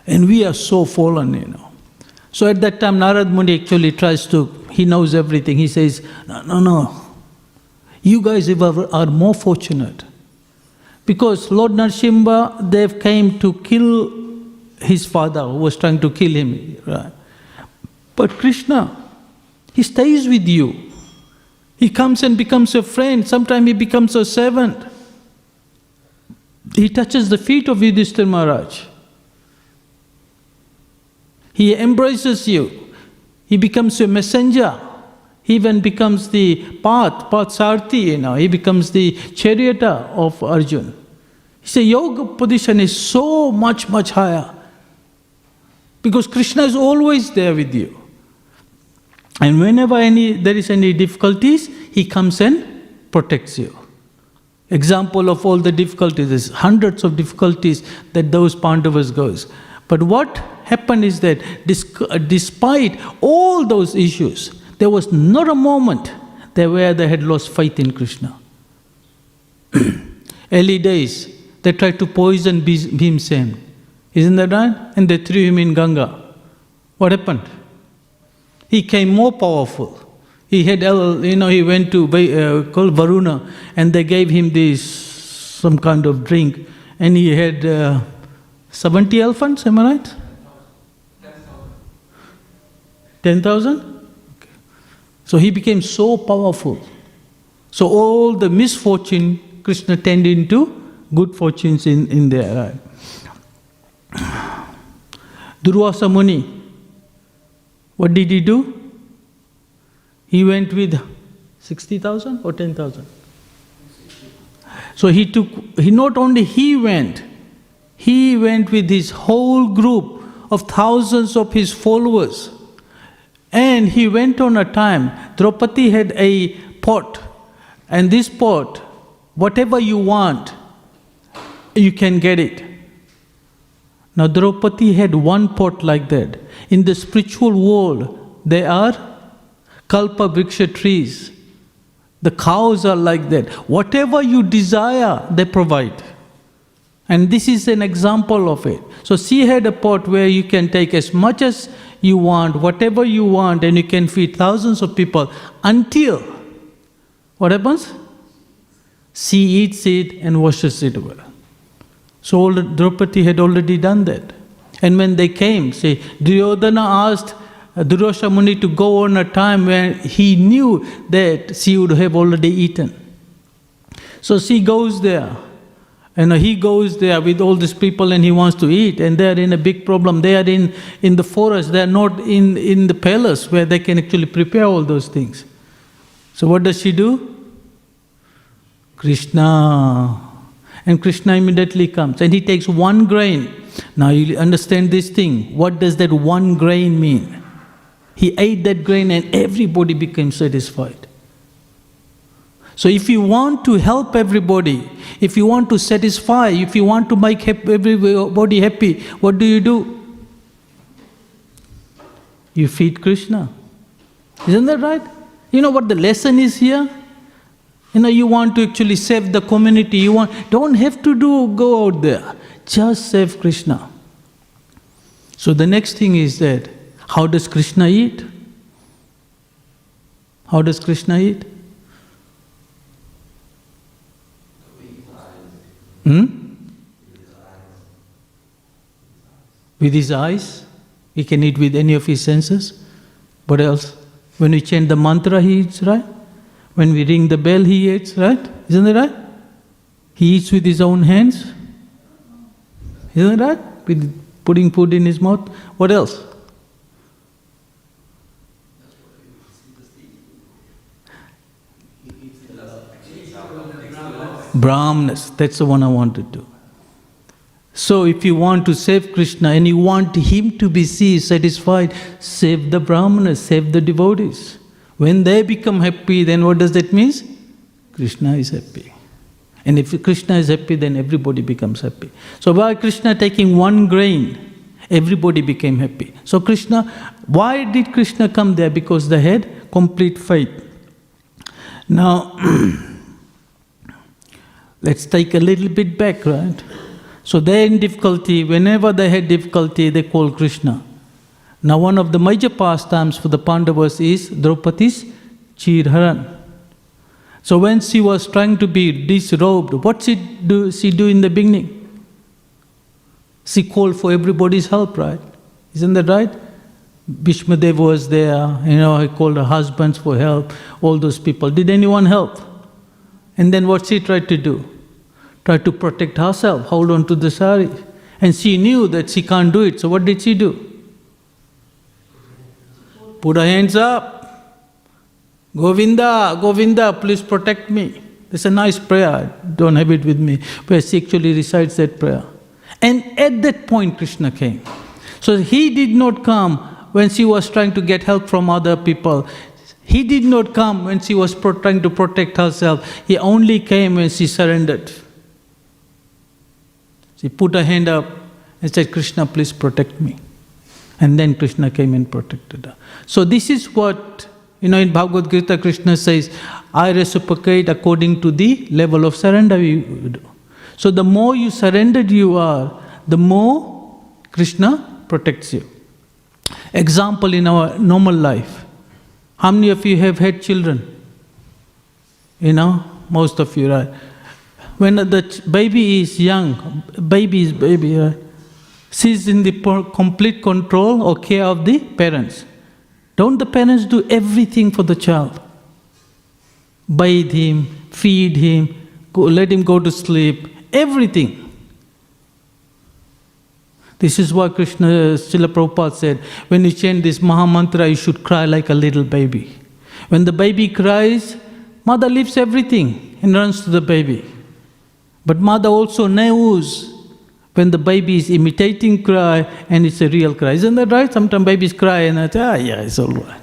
and we are so fallen, So at that time Narad Muni actually he knows everything. He says, no. You guys are more fortunate. Because Lord Narasimha, they came to kill his father who was trying to kill him. Right? But Krishna, he stays with you. He comes and becomes your friend. Sometimes he becomes your servant. He touches the feet of Yudhishthira Maharaj. He embraces you. He becomes your messenger. He even becomes the path sarthi, He becomes the charioteer of Arjuna. He says, your position is so much higher. Because Krishna is always there with you. And whenever there is any difficulties, he comes and protects you. Example of all the difficulties, there's hundreds of difficulties that those Pandavas goes. But what happened is that despite all those issues, there was not a moment where they had lost faith in Krishna. Early days, they tried to poison Bhimsen. Isn't that right? And they threw him in Ganga. What happened? He came more powerful. He had, he went to called Varuna, and they gave him some kind of drink, and he had 70 elephants. Am I right? 10,000. Okay. So he became so powerful. So all the misfortune, Krishna turned into good fortunes in there. Right? Durvasa Muni. What did he do? He went with 60,000 or 10,000? So not only he went with his whole group of thousands of his followers. And he went on a time, Draupadi had a pot. And this pot, whatever you want, you can get it. Now Draupadi had one pot like that. In the spiritual world, there are kalpa vriksha trees. The cows are like that. Whatever you desire, they provide. And this is an example of it. So she had a pot where you can take as much as you want, whatever you want, and you can feed thousands of people until, what happens? She eats it and washes it well. So Draupadi had already done that. And when they came, say, Duryodhana asked Durvasa Muni to go on a time when he knew that she would have already eaten. So she goes there. And he goes there with all these people and he wants to eat, and they are in a big problem. They are in the forest, they are not in the palace where they can actually prepare all those things. So what does she do? Krishna. And Krishna immediately comes and he takes one grain. Now you understand this thing. What does that one grain mean? He ate that grain and everybody became satisfied. So if you want to help everybody, if you want to satisfy, if you want to make everybody happy, what do? You feed Krishna. Isn't that right? You know what the lesson is here? You want to actually save the community. Don't have to go out there. Just save Krishna. So the next thing is that, how does Krishna eat? How does Krishna eat? With his eyes. He can eat with any of his senses. What else? When we chant the mantra, he eats, right? When we ring the bell, he eats, right? Isn't that right? He eats with his own hands. Isn't that right? With putting food in his mouth. What else? Brahmanas. That's the one I want to do. So if you want to save Krishna and you want him to be satisfied, save the Brahmanas, save the devotees. When they become happy, then what does that mean? Krishna is happy. And if Krishna is happy, then everybody becomes happy. So by Krishna taking one grain, everybody became happy. So why did Krishna come there? Because they had complete faith. Now, let's take a little bit back, right? So they're in difficulty. Whenever they had difficulty, they call Krishna. Now one of the major pastimes for the Pandavas is Draupadi's Chirharan. So when she was trying to be disrobed, what she do in the beginning? She called for everybody's help, right? Isn't that right? Bhishmadev was there, he called her husbands for help, all those people. Did anyone help? And then what she tried to do? Tried to protect herself, hold on to the sari. And she knew that she can't do it, so what did she do? Put her hands up. Govinda, Govinda, please protect me. It's a nice prayer, don't have it with me, where she actually recites that prayer. And at that point Krishna came. So he did not come when she was trying to get help from other people. He did not come when she was trying to protect herself. He only came when she surrendered. She put her hand up and said, Krishna, please protect me. And then Krishna came and protected her. So this is what, in Bhagavad Gita, Krishna says, I reciprocate according to the level of surrender you do. So the more you surrendered you are, the more Krishna protects you. Example in our normal life. How many of you have had children? Most of you, right? When the baby is young, right? She's in the complete control or care of the parents. Don't the parents do everything for the child? Bathe him, feed him, let him go to sleep, everything. This is why Srila Prabhupada said, when you chant this Maha Mantra, you should cry like a little baby. When the baby cries, mother leaves everything and runs to the baby. But mother also knows when the baby is imitating cry and it's a real cry. Isn't that right? Sometimes babies cry and I say, yeah, it's all right.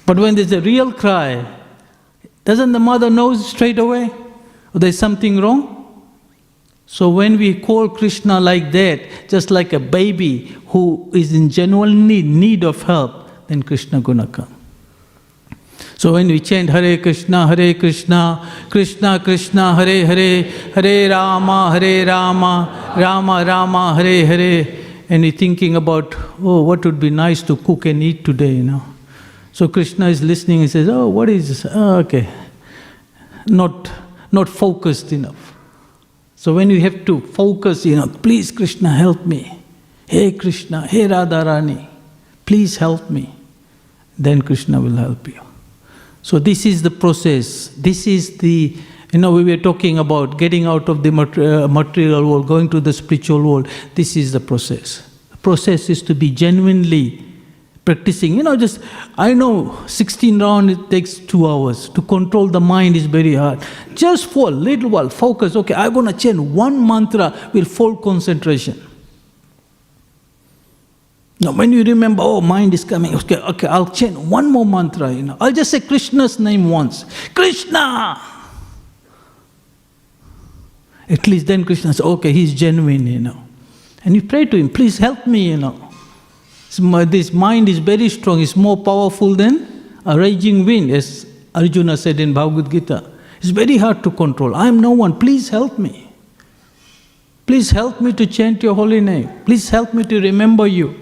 But when there's a real cry, doesn't the mother know straight away there's something wrong? So when we call Krishna like that, just like a baby who is in genuine need of help, then Krishna gonna come. So when we chant Hare Krishna, Krishna Krishna, Hare Hare, Hare Rama, Rama Rama, Hare Hare, and we're thinking about, what would be nice to cook and eat today, So Krishna is listening and says, what is this? Okay. Not focused enough. So when you have to focus, please Krishna help me. Hey Krishna, hey Radharani, please help me. Then Krishna will help you. So this is the process. This is the, we were talking about getting out of the material world, going to the spiritual world. This is the process. The process is to be genuinely practicing, just, I know 16 rounds it takes 2 hours. To control the mind is very hard. Just for a little while, focus, okay, I'm going to chant one mantra with full concentration. Now when you remember, oh, mind is coming, okay, I'll chant one more mantra, I'll just say Krishna's name once. Krishna! At least then Krishna says, okay, he's genuine, And you pray to him, please help me, This mind is very strong, it's more powerful than a raging wind, as Arjuna said in Bhagavad Gita. It's very hard to control. I am no one, please help me. Please help me to chant your holy name. Please help me to remember you.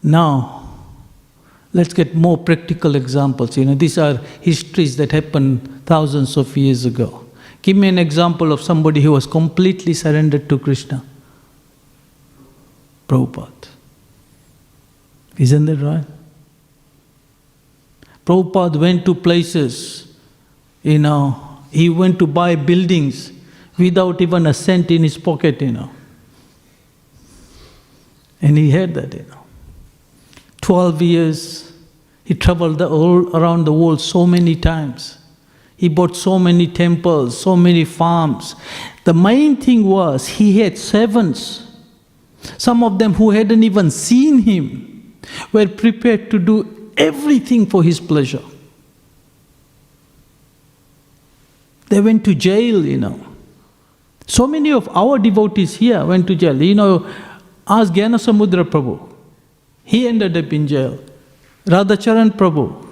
Now, let's get more practical examples. These are histories that happened thousands of years ago. Give me an example of somebody who was completely surrendered to Krishna. Prabhupada. Isn't that right? Prabhupada went to places, he went to buy buildings without even a cent in his pocket, And he had that, 12 years, he traveled all around the world so many times. He bought so many temples, so many farms. The main thing was he had servants. Some of them who hadn't even seen him were prepared to do everything for his pleasure. They went to jail, So many of our devotees here went to jail. Ask Gyanasamudra Prabhu. He ended up in jail. Radhacharan Prabhu.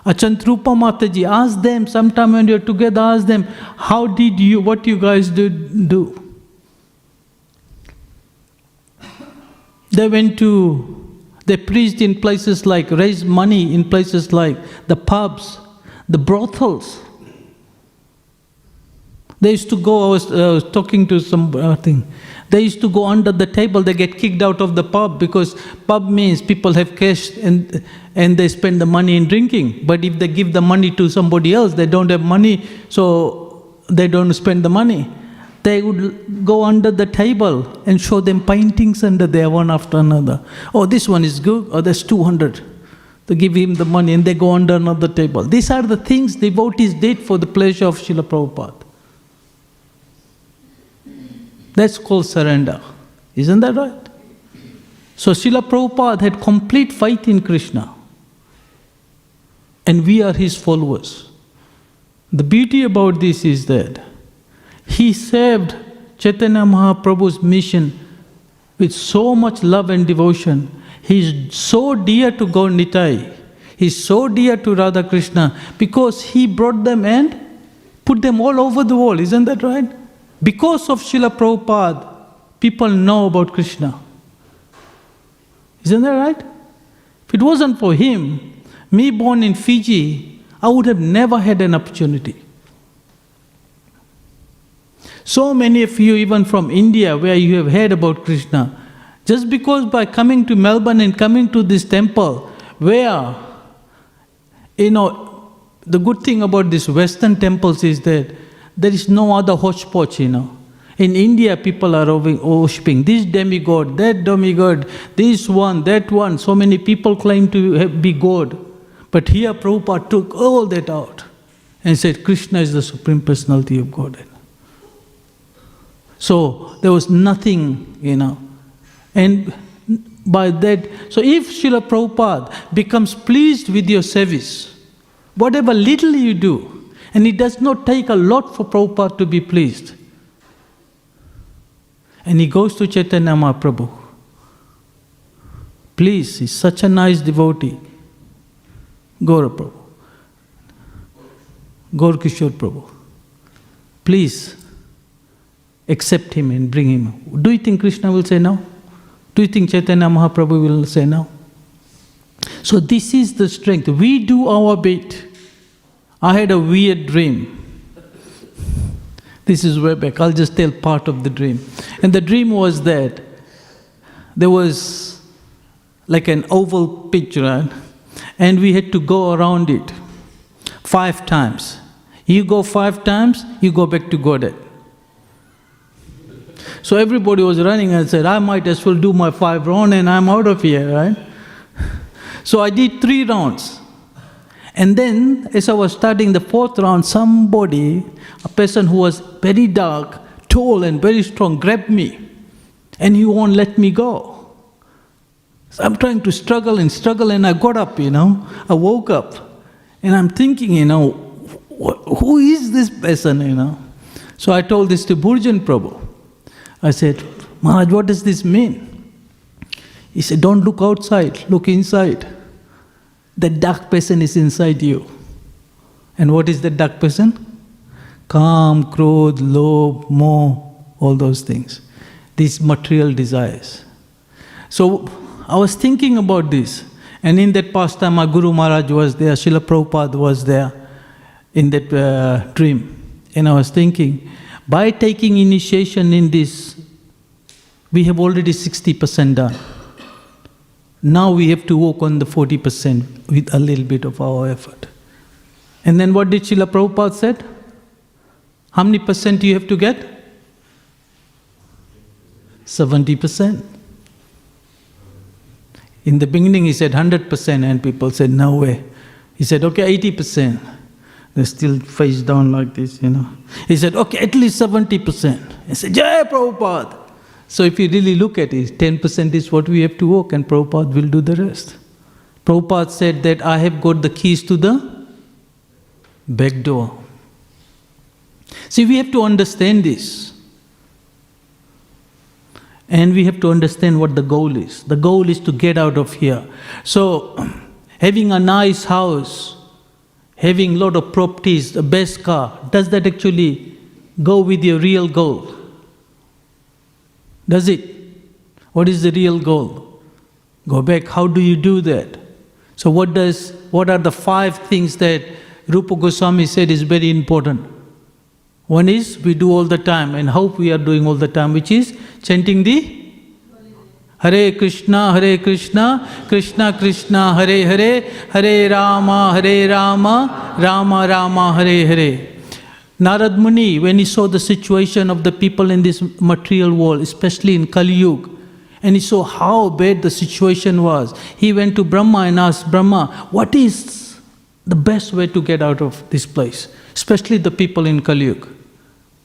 Achantrupa Mataji, ask them, sometime when you're together, ask them, what you guys did do? They preached in places like, raised money in places like the pubs, the brothels. They used to go, I was talking to something, they used to go under the table, they get kicked out of the pub because pub means people have cash and they spend the money in drinking. But if they give the money to somebody else, they don't have money, so they don't spend the money. They would go under the table and show them paintings under there one after another. Oh, this one is good, oh, that's 200. They give him the money and they go under another table. These are the things devotees did for the pleasure of Srila Prabhupada. That's called surrender. Isn't that right? So Srila Prabhupada had complete faith in Krishna. And we are his followers. The beauty about this is that he served Chaitanya Mahaprabhu's mission with so much love and devotion. He's so dear to Gaur Nitai. He's so dear to Radha Krishna because he brought them and put them all over the world. Isn't that right? Because of Srila Prabhupada, people know about Krishna. Isn't that right? If it wasn't for him, me born in Fiji, I would have never had an opportunity. So many of you, even from India, where you have heard about Krishna, just because by coming to Melbourne and coming to this temple, where, the good thing about these Western temples is that there is no other hodgepodge, In India, people are worshipping this demigod, that demigod, this one, that one. So many people claim to be God. But here Prabhupada took all that out and said, Krishna is the Supreme Personality of Godhead. So there was nothing, And by that, so if Srila Prabhupada becomes pleased with your service, whatever little you do, and it does not take a lot for Prabhupada to be pleased. And he goes to Chaitanya Mahaprabhu. Please, he's such a nice devotee. Gaura Prabhu. Gaur Kishore Prabhu. Please, accept him and bring him. Do you think Krishna will say no? Do you think Chaitanya Mahaprabhu will say no? So this is the strength. We do our bit. I had a weird dream. This is way back. I'll just tell part of the dream. And the dream was that there was like an oval pitch, right? And we had to go around it 5 times. You go 5 times, you go back to Godhead. So everybody was running and said, I might as well do my 5 rounds and I'm out of here, right? So I did 3 rounds. And then, as I was starting the 4th round, somebody, a person who was very dark, tall and very strong, grabbed me. And he won't let me go. So I'm trying to struggle and I got up, I woke up. And I'm thinking, who is this person, So I told this to Burjan Prabhu. I said, Maharaj, what does this mean? He said, don't look outside, look inside. The dark person is inside you. And what is the dark person? Kam, Krodh, Lobh, Moh, all those things. These material desires. So I was thinking about this. And in that past time, my Guru Maharaj was there, Srila Prabhupada was there in that dream. And I was thinking, by taking initiation in this, we have already 60% done. Now we have to work on the 40% with a little bit of our effort. And then what did Srila Prabhupada said? How many percent do you have to get? 70%. In the beginning he said 100% and people said no way. He said okay 80%. They still face down like this, He said okay at least 70%. He said Jaya Prabhupada. So if you really look at it, 10% is what we have to work and Prabhupada will do the rest. Prabhupada said that I have got the keys to the back door. See, we have to understand this. And we have to understand what the goal is. The goal is to get out of here. So, having a nice house, having a lot of properties, the best car, does that actually go with your real goal? Does it? What is the real goal? Go back, how do you do that? So what are the 5 things that Rupa Goswami said is very important? One is we do all the time, and how we are doing all the time, which is chanting the Hare Krishna, Krishna Krishna, Hare Hare, Hare Rama, Rama Rama, Hare Hare. Narad Muni, when he saw the situation of the people in this material world, especially in Kali Yuga, and he saw how bad the situation was, he went to Brahma and asked Brahma, what is the best way to get out of this place, especially the people in Kali Yuga?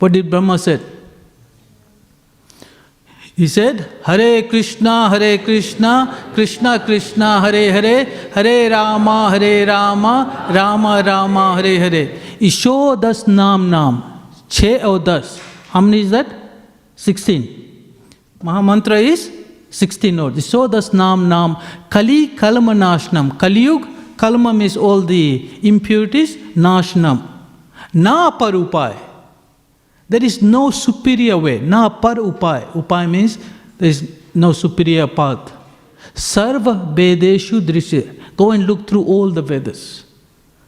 What did Brahma say? He said, Hare Krishna, Krishna Krishna, Hare Hare, Hare Rama, Rama Rama, Hare Hare. Isho 10 naam. 6 or 10. How many is that? 16. Mahamantra is 16 or. Isho 10 naam. Kali kalma nashnam. Kali Yuga, kalma means all the impurities, nashnam. Na par upay. There is no superior way. Na par upay. Upay means there is no superior path. Sarva Vedeshu Drishya. Go and look through all the Vedas.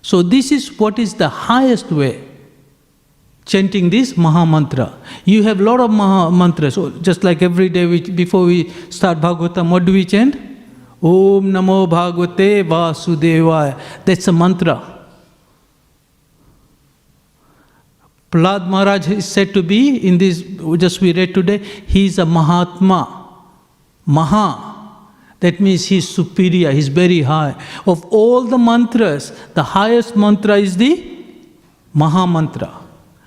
So this is what is the highest way. Chanting this Maha Mantra. You have a lot of Maha Mantras. So just like every day before we start Bhagavatam, what do we chant? Om Namo Bhagavate Vasudevaya. That's a mantra. Prahlad Maharaj is said to be, in this, just we read today, he is a Mahatma. Maha. That means he is superior, he is very high. Of all the mantras, the highest mantra is the Maha Mantra.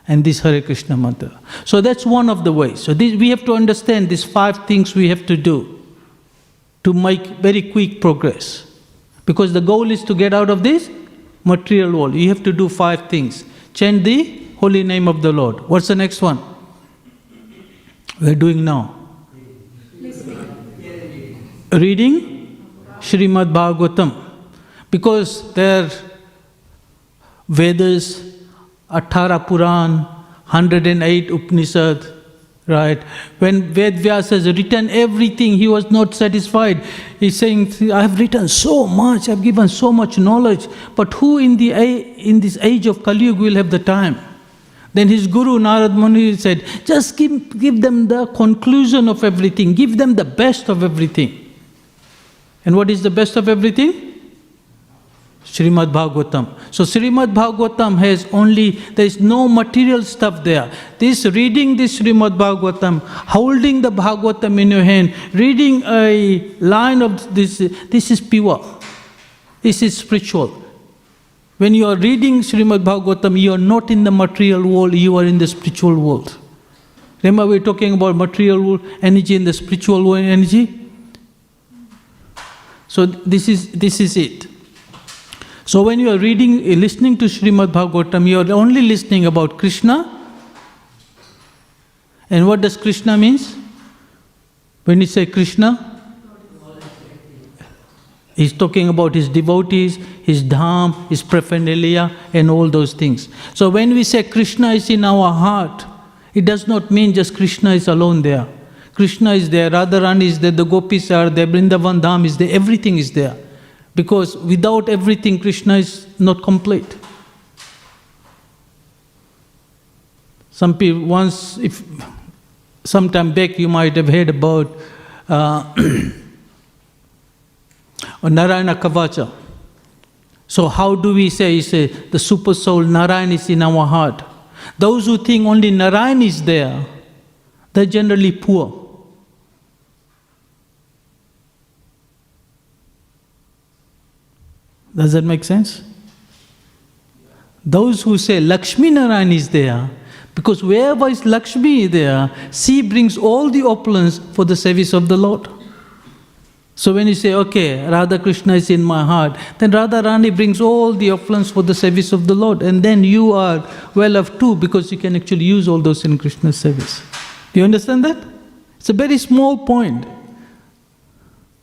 And this Hare Krishna mantra. So that's one of the ways. So we have to understand these 5 things we have to do to make very quick progress. Because the goal is to get out of this material world. You have to do 5 things. Chant the holy name of the Lord. What's the next one? We're doing now. Reading Śrīmad Bhāgavatam. Because there are Vedas, 18 Puran, 108 Upanishad, right? When Ved Vyasa has written everything, he was not satisfied. He's saying, I have written so much, I've given so much knowledge, but who in this age of Kali Yuga will have the time? Then his guru Narad Muni said, just give them the conclusion of everything, give them the best of everything. And what is the best of everything? Śrīmad Bhāgavatam. So Śrīmad Bhāgavatam has only, there is no material stuff there. This reading this Śrīmad Bhāgavatam, holding the Bhāgavatam in your hand, reading a line of this is pure. This is spiritual. When you are reading Śrīmad Bhāgavatam, you are not in the material world, you are in the spiritual world. Remember we are talking about material world energy and the spiritual world energy? So this is it. So when you are listening to Śrīmad Bhāgavatam, you are only listening about Krishna. And what does Krishna means? When you say Krishna, he's talking about his devotees, his dham, his paraphernalia, and all those things. So when we say Krishna is in our heart, it does not mean just Krishna is alone there. Krishna is there, Radharani is there, the gopis are there, Vrindavan Dham is there, everything is there. Because without everything, Krishna is not complete. Some people, some time back you might have heard about Narayana Kavacha. So how do we say the super soul Narayan is in our heart? Those who think only Narayan is there, they're generally poor. Does that make sense? Those who say Lakshmi Narayan is there, because wherever is Lakshmi there, she brings all the opulence for the service of the Lord. So when you say, okay, Radha Krishna is in my heart, then Radha Rani brings all the opulence for the service of the Lord, and then you are well off too, because you can actually use all those in Krishna's service. Do you understand that? It's a very small point.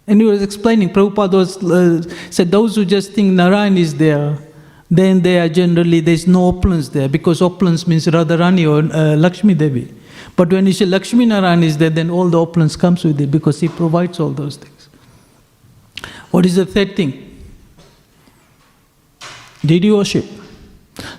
And he was explaining, Prabhupada said those who just think Narayan is there, then they are generally, there is no opulence there, because opulence means Radharani or Lakshmi Devi. But when you say Lakshmi Narayan is there, then all the opulence comes with it, because he provides all those things. What is the third thing? Deity worship.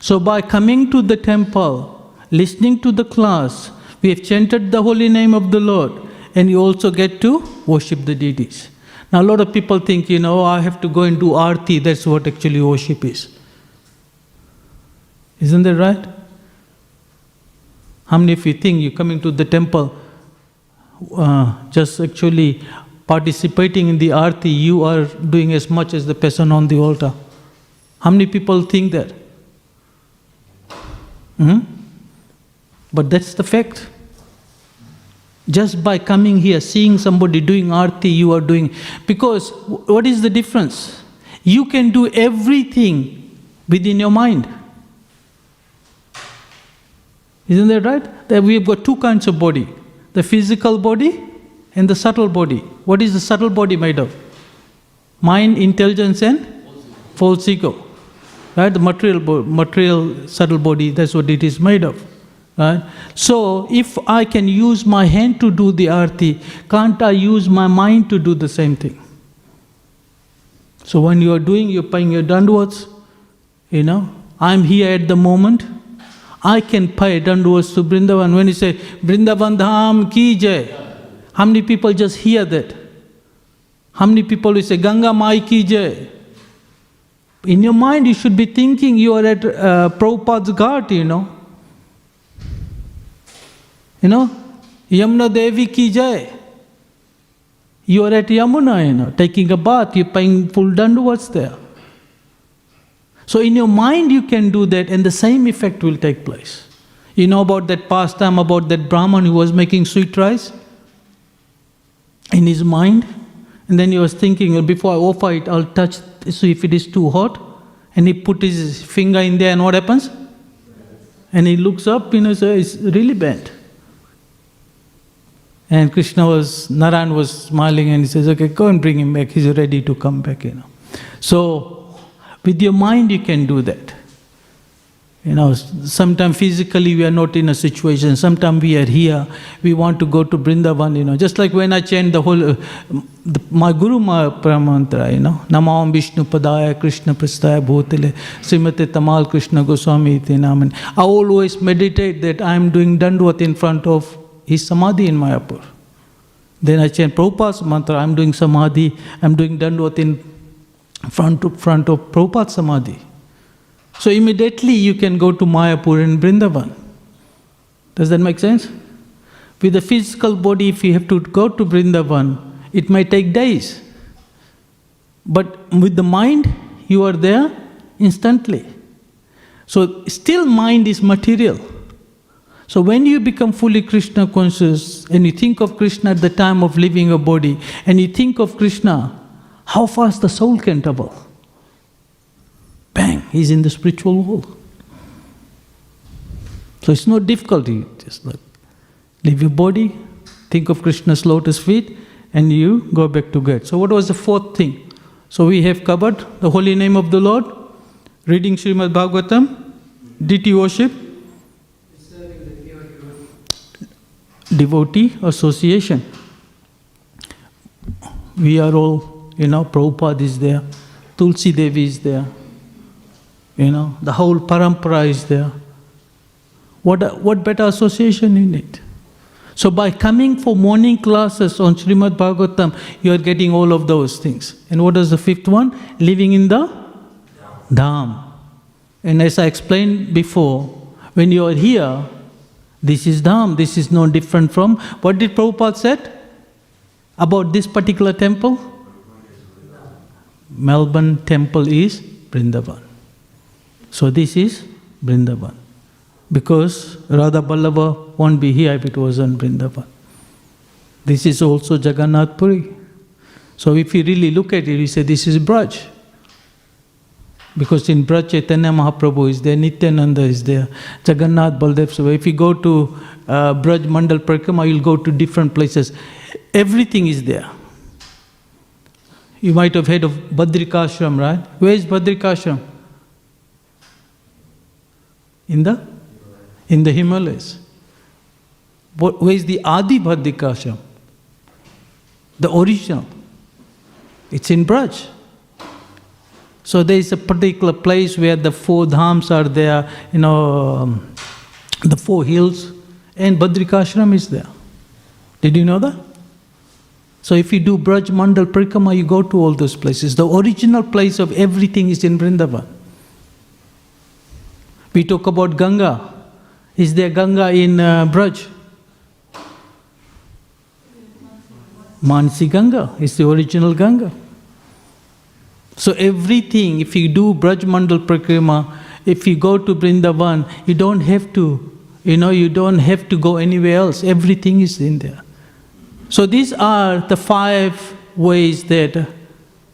So by coming to the temple, listening to the class, we have chanted the holy name of the Lord, and you also get to worship the deities. Now a lot of people think, I have to go and do arti, that's what actually worship is. Isn't that right? How many of you think you're coming to the temple, just actually participating in the arti, you are doing as much as the person on the altar? How many people think that? But that's the fact. Just by coming here, seeing somebody doing arti, you are doing. Because what is the difference? You can do everything within your mind. Isn't that right? That we have got two kinds of body. The physical body and the subtle body. What is the subtle body made of? Mind, intelligence and false ego. Right? The material subtle body, that's what it is made of. Right? So, if I can use my hand to do the arti, can't I use my mind to do the same thing? So when you are doing, you're paying your dandavats, I'm here at the moment, I can pay dandavats to Vrindavan. When you say, Vrindavan Dham ki Jai, how many people just hear that? How many people will say, Ganga Mai ki Jai? In your mind, you should be thinking you are at Prabhupada's ghat, Yamuna Devi ki Jai. You are at Yamuna, taking a bath, you're paying full dandavats there. So in your mind you can do that, and the same effect will take place. You know about that pastime, about that Brahman who was making sweet rice in his mind, and then he was thinking, before I offer it, I'll touch, so if it is too hot, and he put his finger in there, and what happens? And he looks up, so it's really bad. And Narayan was smiling, and he says, okay, go and bring him back, he's ready to come back, So, with your mind you can do that. Sometimes physically we are not in a situation, sometimes we are here, we want to go to Vrindavan, just like when I chant the whole, my Guru Paramantra, Namam Vishnu Padaya Krishna Prastaya Bhutale Srimate Tamal Krishna Goswami iti naman. I always meditate that I am doing Dandavat in front of his Samadhi in Mayapur. Then I chant Prabhupada's mantra, I am doing Samadhi, I am doing Dandavat in front of Prabhupada Samadhi. So immediately you can go to Mayapur and Vrindavan. Does that make sense? With the physical body, if you have to go to Vrindavan, it might take days. But with the mind, you are there instantly. So still mind is material. So when you become fully Krishna conscious and you think of Krishna at the time of leaving a body and you think of Krishna, how fast the soul can travel? Bang, he's in the spiritual world. So it's not difficult. You just like leave your body, think of Krishna's lotus feet, and you go back to God. So what was the fourth thing? So we have covered the holy name of the Lord, reading Śrīmad Bhāgavatam, deity worship, devotee association. We are all, Prabhupada is there, Tulsi Devi is there, the whole parampara is there. What better association you need? So by coming for morning classes on Śrīmad Bhāgavatam, you are getting all of those things. And what is the fifth one? Living in the Dham. And as I explained before, when you are here, this is Dham. This is no different from, what did Prabhupada said about this particular temple? Melbourne temple is Vrindavan. So this is Vrindavan. Because Radha Ballabha won't be here if it wasn't Vrindavan. This is also Jagannath Puri. So if you really look at it, you say this is Braj. Because in Braj, Chaitanya Mahaprabhu is there, Nityananda is there, Jagannath, Baldev. So if you go to Braj Mandal Parikrama, you'll go to different places. Everything is there. You might have heard of Badrikashram, right? Where is Badrikashram? In the Himalayas. Where is the Adi Badrikashram? The original. It's in Braj. So there is a particular place where the four dhams are there, the four hills, and Badrikashram is there. Did you know that? So if you do Braj Mandal Parikrama, you go to all those places. The original place of everything is in Vrindavan. We talk about Ganga. Is there Ganga in Braj? Mansi Ganga is the original Ganga. So everything, if you do Braj Mandal Parikrama, if you go to Vrindavan, you don't have to go anywhere else. Everything is in there. So these are the 5 ways that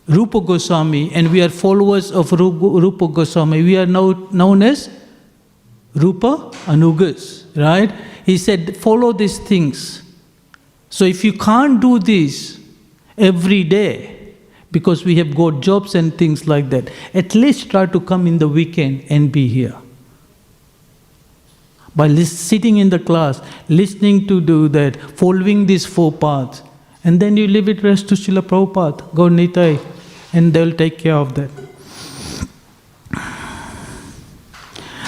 Rupa Goswami, and we are followers of Rupa Goswami, we are known as Rupa Anugas, right? He said, follow these things. So if you can't do this every day, because we have got jobs and things like that, at least try to come in the weekend and be here. By sitting in the class, listening to do that, following these 4 paths, and then you leave it rest to Srila Prabhupada, go Nitai, and they'll take care of that.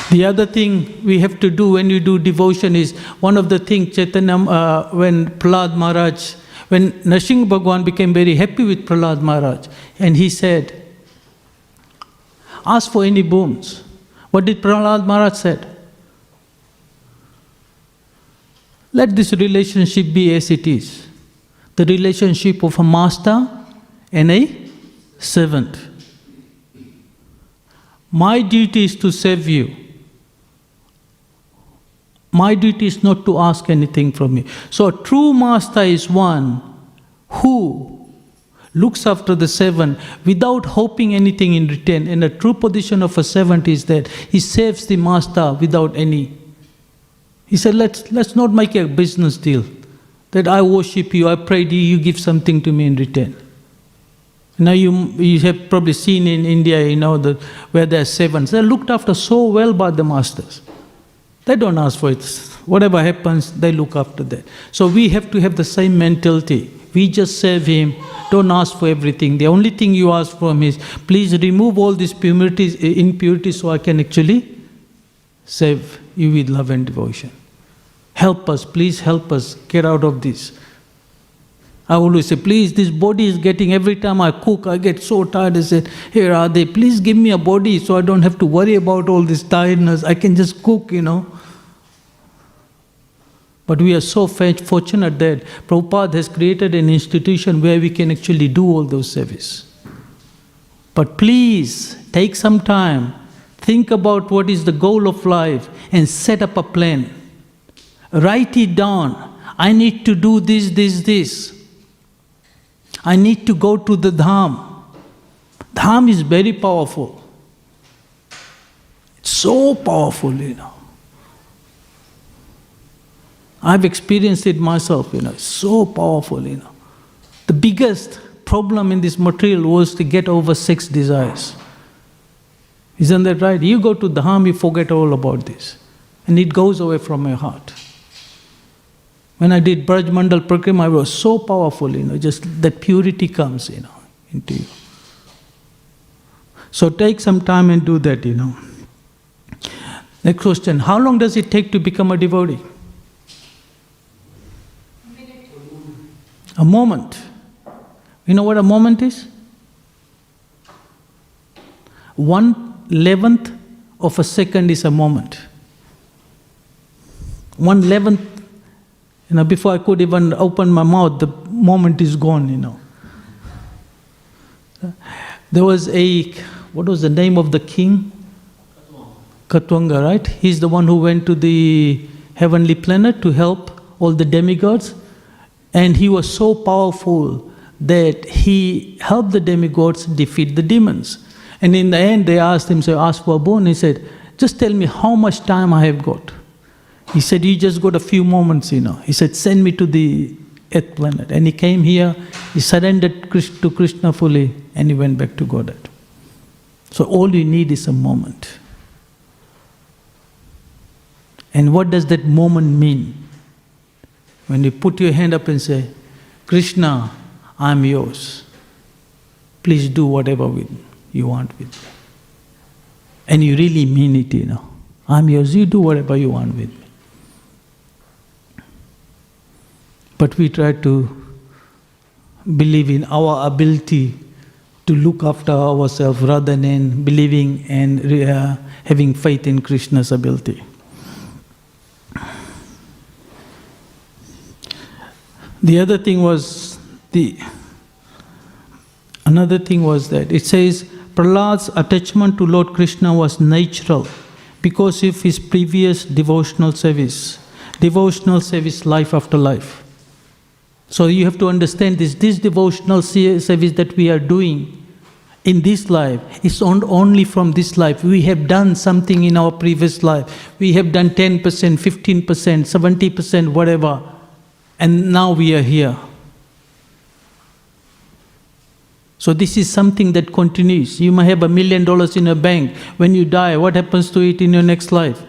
The other thing we have to do when you do devotion is, one of the things Chaitanya, when Prahlad Maharaj, when Nrsimha Bhagwan became very happy with Prahlad Maharaj, and he said, ask for any boons. What did Prahlad Maharaj said? Let this relationship be as it is. The relationship of a master and a servant. My duty is to serve you. My duty is not to ask anything from you. So a true master is one who looks after the servant without hoping anything in return. And the true position of a servant is that he serves the master without any. He said, let's not make a business deal. That I worship you, I pray to you, you give something to me in return. Now you have probably seen in India, where there are servants. They're looked after so well by the masters. They don't ask for it. Whatever happens, they look after that. So we have to have the same mentality. We just serve him, don't ask for everything. The only thing you ask from is, please remove all these impurities so I can actually serve you with love and devotion. Help us, please help us get out of this. I always say, please, this body is getting, every time I cook, I get so tired. I said, here are they, please give me a body so I don't have to worry about all this tiredness. I can just cook, But we are so fortunate that Prabhupada has created an institution where we can actually do all those service. But please, take some time, think about what is the goal of life and set up a plan. Write it down. I need to do this. I need to go to the Dham. Dham is very powerful. It's so powerful, I've experienced it myself, It's so powerful, The biggest problem in this material was to get over sex desires. Isn't that right? You go to Dham, you forget all about this. And it goes away from your heart. When I did Braj Mandal Prakrima, it was so powerful, just that purity comes, into you. So take some time and do that, Next question, how long does it take to become a devotee? A moment. You know what a moment is? 1/11 of a second is a moment. 1/11, before I could even open my mouth, the moment is gone, There was what was the name of the king? Katwanga, right? He's the one who went to the heavenly planet to help all the demigods. And he was so powerful that he helped the demigods defeat the demons. And in the end, they asked him, ask for a boon. He said, just tell me how much time I have got. He said, you just got a few moments, He said, send me to the earth planet. And he came here, he surrendered to Krishna fully, and he went back to Godhead. So all you need is a moment. And what does that moment mean? When you put your hand up and say, Krishna, I'm yours. Please do whatever you want with me. And you really mean it, I'm yours, you do whatever you want with me. But we try to believe in our ability to look after ourselves rather than believing and having faith in Krishna's ability. Another thing was that it says Prahlad's attachment to Lord Krishna was natural because of his previous devotional service life after life. So you have to understand this devotional service that we are doing in this life is only from this life. We have done something in our previous life. We have done 10%, 15%, 70%, whatever. And now we are here. So this is something that continues. You might have $1 million in a bank. When you die, what happens to it in your next life?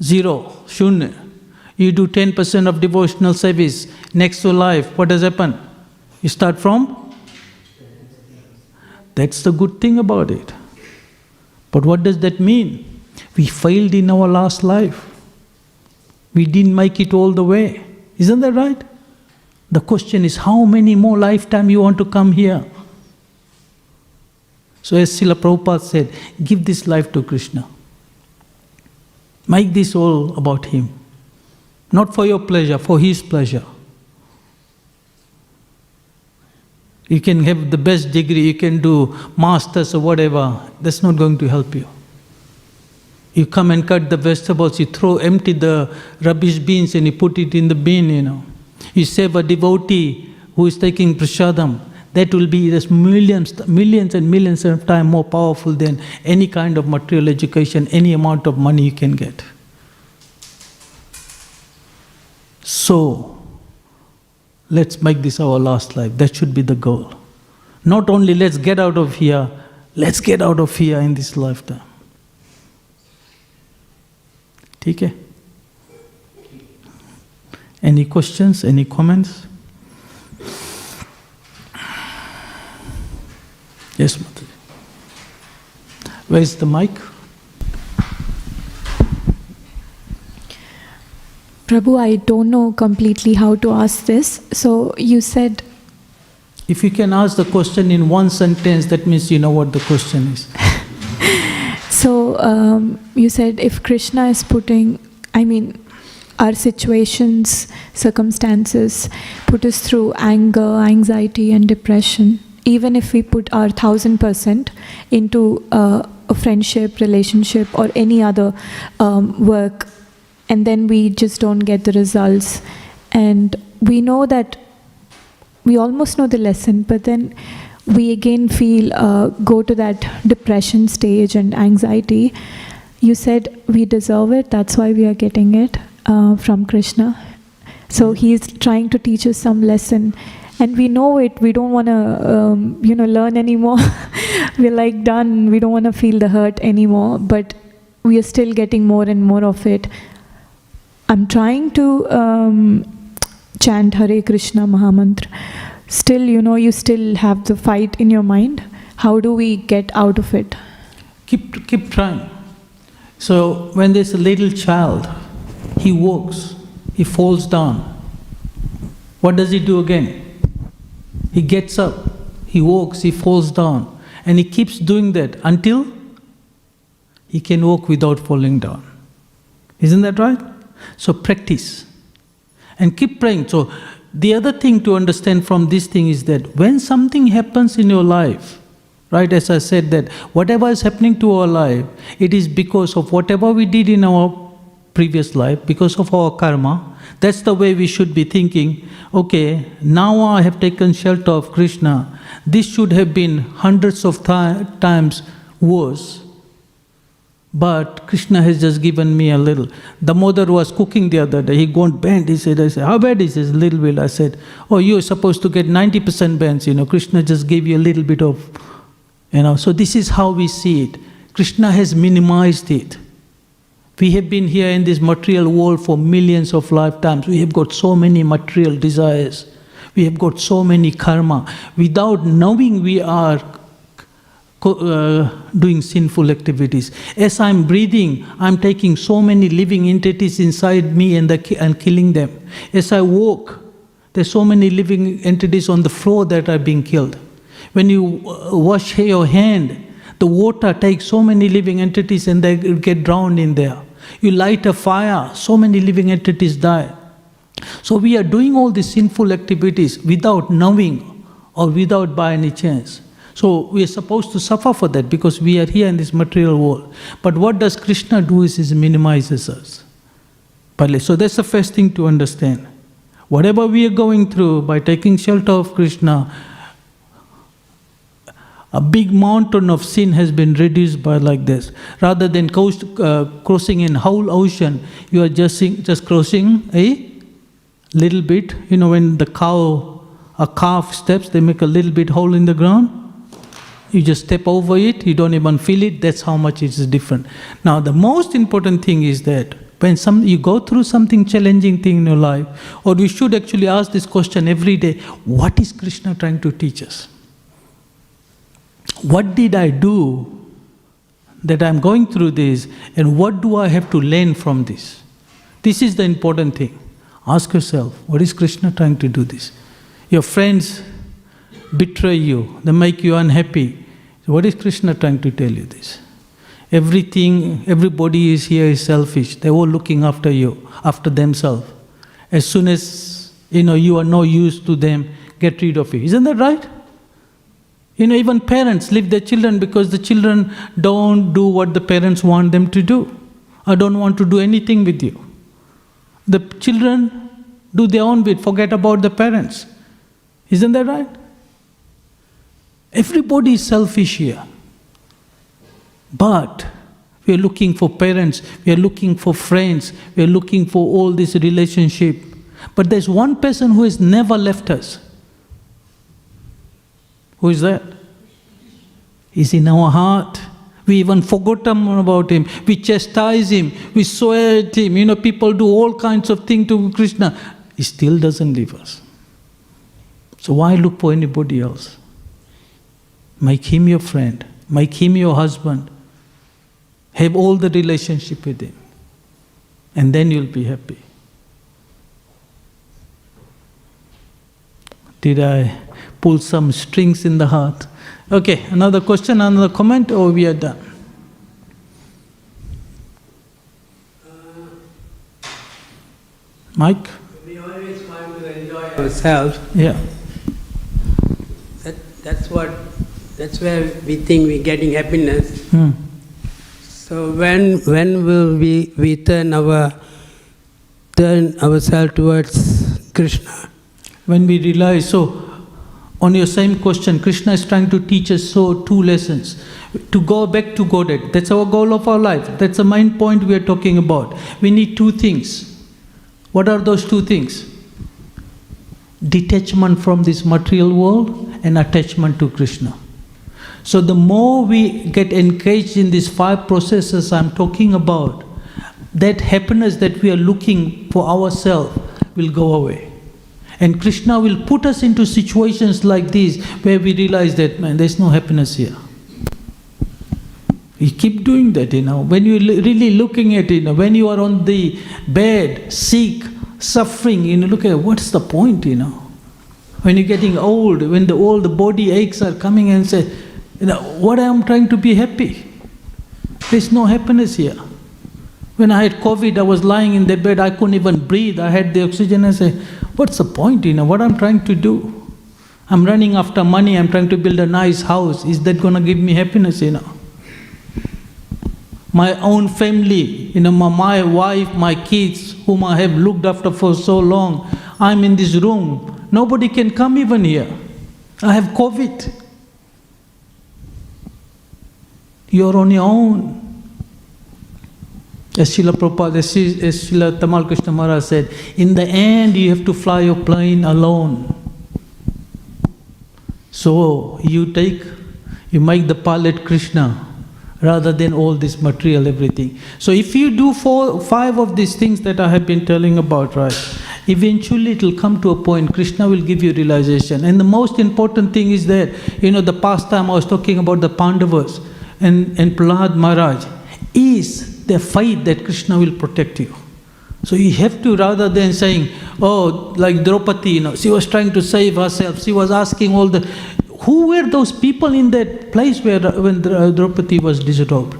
0, shunya. You do 10% of devotional service. Next to life, what does happen? You start from? That's the good thing about it. But what does that mean? We failed in our last life. We didn't make it all the way. Isn't that right? The question is, how many more lifetimes you want to come here? So as Srila Prabhupada said, give this life to Krishna. Make this all about Him. Not for your pleasure, for His pleasure. You can have the best degree, you can do masters or whatever. That's not going to help you. You come and cut the vegetables, you empty the rubbish bins and you put it in the bin, You save a devotee who is taking prasadam. That will be just millions and millions of times more powerful than any kind of material education, any amount of money you can get. So, let's make this our last life. That should be the goal. Not only let's get out of here, let's get out of here in this lifetime. Okay? Any questions? Any comments? Yes, Mataji. Where's the mic? Prabhu, I don't know completely how to ask this. So you said If you can ask the question in one sentence, that means you know what the question is. So, you said if Krishna is putting, our situations, circumstances put us through anger, anxiety and depression, even if we put our 1000% into a friendship, relationship or any other work, and then we just don't get the results, and we know that, we almost know the lesson, but then we again go to that depression stage and anxiety. You said we deserve it, that's why we are getting it from Krishna. So he's trying to teach us some lesson, and we know it, we don't want to learn anymore. We're like done, we don't want to feel the hurt anymore, but we are still getting more and more of it. I'm trying to chant Hare Krishna Mahamantra. Still, you still have the fight in your mind. How do we get out of it? Keep trying. So when there's a little child, he walks, he falls down. What does he do again? He gets up, he walks, he falls down, and he keeps doing that until he can walk without falling down. Isn't that right? So practice and keep praying. So the other thing to understand from this thing is that when something happens in your life, right, as I said, that whatever is happening to our life, it is because of whatever we did in our previous life, because of our karma. That's the way we should be thinking. Okay, now I have taken shelter of Krishna. This should have been hundreds of times worse. But Krishna has just given me a little. The mother was cooking the other day. He got bent. I said, how bad is this? A little bit. I said, oh, you're supposed to get 90% bends. Krishna just gave you a little bit of, So this is how we see it. Krishna has minimized it. We have been here in this material world for millions of lifetimes. We have got so many material desires. We have got so many karma. Without knowing, we are doing sinful activities. As I'm breathing, I'm taking so many living entities inside me and killing them. As I walk, there's so many living entities on the floor that are being killed. When you wash your hand, the water takes so many living entities and they get drowned in there. You light a fire, so many living entities die. So we are doing all these sinful activities without knowing or without by any chance. So we are supposed to suffer for that because we are here in this material world. But what does Krishna do is he minimizes us. So that's the first thing to understand. Whatever we are going through, by taking shelter of Krishna, a big mountain of sin has been reduced by like this. Rather than crossing an whole ocean, you are just crossing a little bit. When a calf steps, they make a little bit hole in the ground. You just step over it, you don't even feel it, that's how much it is different. Now the most important thing is that when you go through something challenging thing in your life, or we should actually ask this question every day, what is Krishna trying to teach us? What did I do that I'm going through this, and what do I have to learn from this? This is the important thing. Ask yourself, what is Krishna trying to do this? Your friends betray you, they make you unhappy. So what is Krishna trying to tell you this? Everybody is here is selfish. They're all looking after you, after themselves. As soon as you are no use to them, get rid of you. Isn't that right? Even parents leave their children because the children don't do what the parents want them to do. I don't want to do anything with you. The children do their own bit, forget about the parents. Isn't that right? Everybody is selfish here. But we are looking for parents, we are looking for friends, we are looking for all this relationship. But there's one person who has never left us. Who is that? He's in our heart. We even forgotten about him. We chastise him. We swear at him. People do all kinds of things to Krishna. He still doesn't leave us. So why look for anybody else? Make him your friend. Make him your husband. Have all the relationship with him. And then you'll be happy. Did I pull some strings in the heart. Okay, another question, another comment, or we are done? Mike? We always want to enjoy ourselves. Yeah. That's where we think we're getting happiness. So when will we turn ourselves towards Krishna? When we realize, so on your same question, Krishna is trying to teach us two lessons. To go back to Godhead. That's our goal of our life. That's the main point we are talking about. We need two things. What are those two things? Detachment from this material world and attachment to Krishna. So the more we get engaged in these 5 processes I'm talking about, that happiness that we are looking for ourselves will go away. And Krishna will put us into situations like these where we realize that, man, there's no happiness here. We keep doing that, when you're really looking at it, when you are on the bed, sick, suffering, look at what's the point, When you're getting old, when all the body aches are coming and say, what I am trying to be happy? There's no happiness here. When I had COVID, I was lying in the bed, I couldn't even breathe, I had the oxygen, I say, what's the point, what I'm trying to do? I'm running after money, I'm trying to build a nice house, is that going to give me happiness, My own family, my wife, my kids, whom I have looked after for so long, I'm in this room, nobody can come even here. I have COVID. You're on your own. As Srila Prabhupada, as Srila Tamal Krishna Maharaj said, in the end you have to fly your plane alone. So you make the pilot Krishna rather than all this material, everything. So if you do 5 of these things that I have been telling about, right, eventually it will come to a point, Krishna will give you realization. And the most important thing is that, the past time I was talking about the Pandavas and Prahlad Maharaj, is the faith that Krishna will protect you. So you have to, rather than saying, oh, like Draupadi, she was trying to save herself, she was asking all the... Who were those people in that place when Draupadi was disrobed?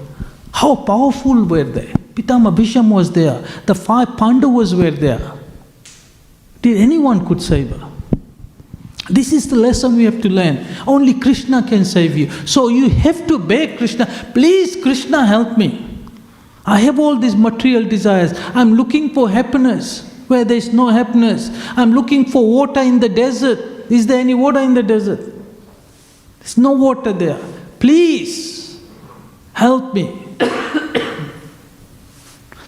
How powerful were they? Pitama Bhisham was there. The 5 Pandavas were there. Did anyone could save her? This is the lesson we have to learn. Only Krishna can save you. So you have to beg Krishna, please Krishna help me. I have all these material desires. I'm looking for happiness where there is no happiness. I'm looking for water in the desert. Is there any water in the desert? There's no water there. Please help me.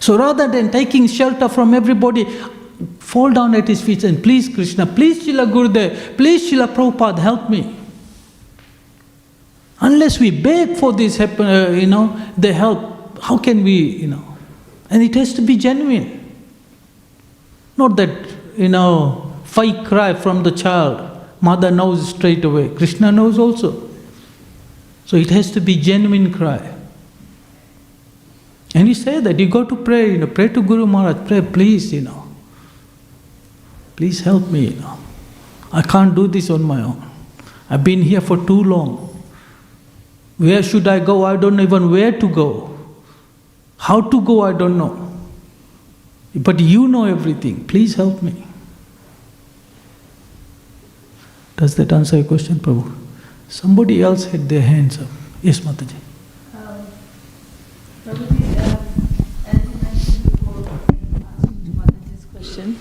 So rather than taking shelter from everybody, fall down at his feet and please Krishna, please Srila Gurudev, please Srila Prabhupada, help me. Unless we beg for this, the help, how can we, And it has to be genuine. Not that, fake cry from the child. Mother knows straight away. Krishna knows also. So it has to be genuine cry. And you say that, you go to pray, pray to Guru Maharaj, pray, please, please help me, I can't do this on my own. I've been here for too long. Where should I go? I don't know even where to go. How to go, I don't know. But you know everything. Please help me. Does that answer your question, Prabhu? Somebody else had their hands up. Yes, Mataji. Prabhuji, as you mentioned before, answering to Mataji's question,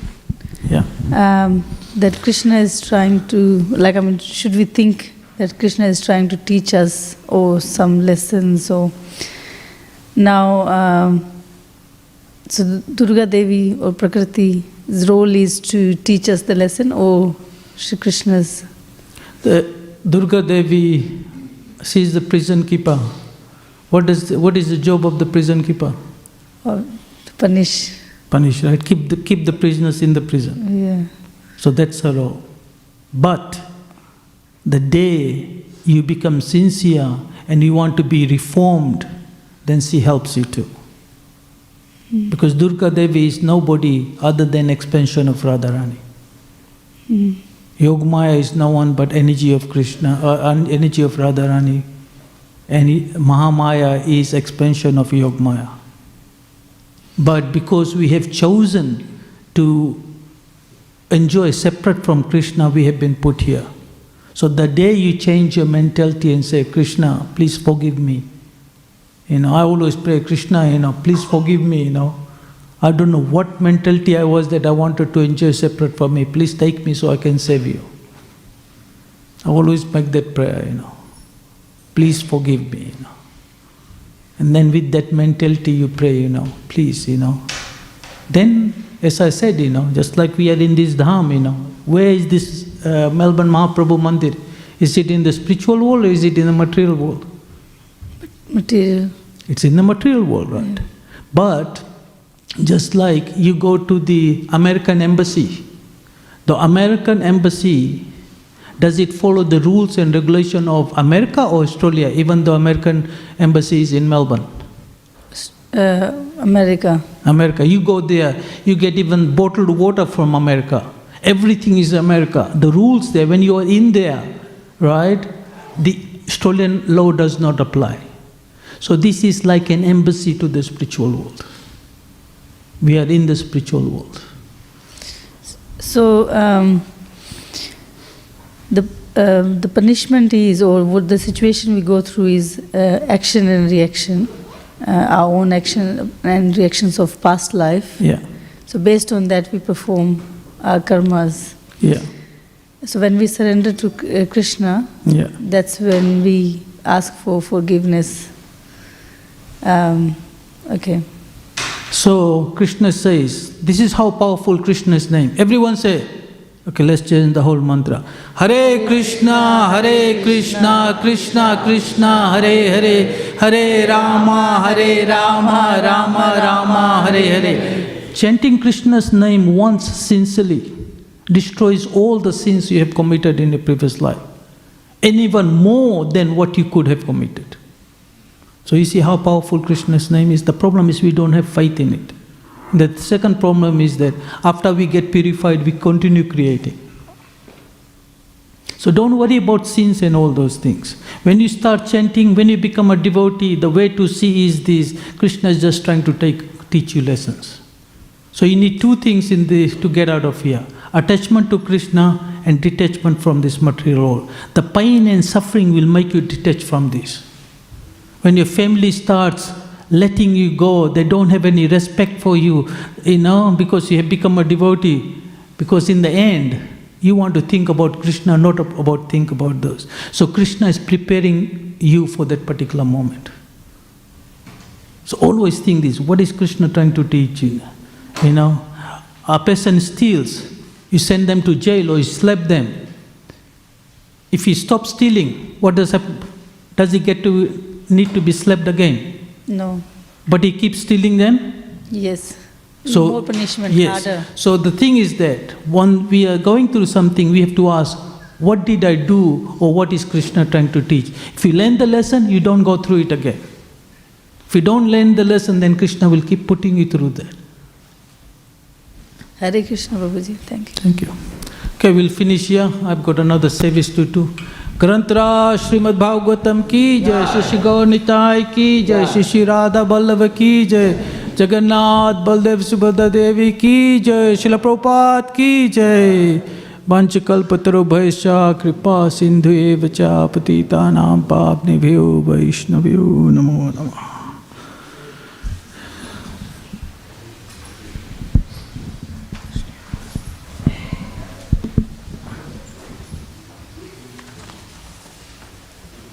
that Krishna is trying to, should we think that Krishna is trying to teach us some lessons or now, so Durga Devi or Prakriti's role is to teach us the lesson or Shri Krishna's? The Durga Devi, she is the prison keeper. What is the job of the prison keeper? Or to punish. Punish, right? Keep the prisoners in the prison. Yeah. So that's her role. But the day you become sincere and you want to be reformed, then she helps you too. Because Durga Devi is nobody other than expansion of Radharani. Yogamaya is no one but energy of Krishna, energy of Radharani. And Mahamaya is expansion of Yogamaya. But because we have chosen to enjoy separate from Krishna, we have been put here. So the day you change your mentality and say, Krishna, please forgive me. I always pray, Krishna, please forgive me, I don't know what mentality I was that I wanted to enjoy separate from me. Please take me so I can save you. I always make that prayer, Please forgive me, And then with that mentality you pray, please, Then, as I said, just like we are in this dham, where is this Melbourne Mahaprabhu Mandir? Is it in the spiritual world or is it in the material world? Material. It's in the material world, right? Yeah. But just like you go to the American embassy, the American embassy, does it follow the rules and regulation of America or Australia, even though American embassy is in Melbourne? America. America. You go there, you get even bottled water from America. Everything is America. The rules there, when you are in there, right, the Australian law does not apply. So this is like an embassy to the spiritual world. We are in the spiritual world. So the punishment is, or what the situation we go through is action and reaction, our own action and reactions of past life. Yeah. So based on that we perform our karmas. Yeah. So when we surrender to Krishna, yeah, that's when we ask for forgiveness. Okay. So Krishna says, this is how powerful Krishna's name. Everyone say, okay, let's change the whole mantra. Hare Krishna, Krishna Krishna, Hare Hare, Hare Rama, Rama Rama, Hare Hare. Chanting Krishna's name once sincerely destroys all the sins you have committed in a previous life, and even more than what you could have committed. So you see how powerful Krishna's name is. The problem is we don't have faith in it. The second problem is that after we get purified, we continue creating. So don't worry about sins and all those things. When you start chanting, when you become a devotee, the way to see is this: Krishna is just trying to teach you lessons. So you need two things in this to get out of here: attachment to Krishna and detachment from this material world. The pain and suffering will make you detach from this. When your family starts letting you go, they don't have any respect for you, because you have become a devotee. Because in the end, you want to think about Krishna, not think about those. So Krishna is preparing you for that particular moment. So always think this: what is Krishna trying to teach you? A person steals, you send them to jail or you slap them. If he stops stealing, what does happen? Does he need to be slapped again? No. But he keeps stealing them? Yes. So, more punishment, yes. Harder. So the thing is that when we are going through something, we have to ask, what did I do, or what is Krishna trying to teach? If you learn the lesson, you don't go through it again. If you don't learn the lesson, then Krishna will keep putting you through that. Hare Krishna, Prabhuji. Thank you. Thank you. Okay, we'll finish here. I've got another service to do. Grantra Śrīmad Bhāgavatam ki jai, Shri Gaur Nitai ki jai, Shri Radha Ballava ki jai, Jagannath Baldev Subhadra Devi ki jai, Srila Prabhupada ki jai. Vanchakalpataro bhaisya kripa sindhu evacha patitanam papnebhyo vaishnavyo namo namah.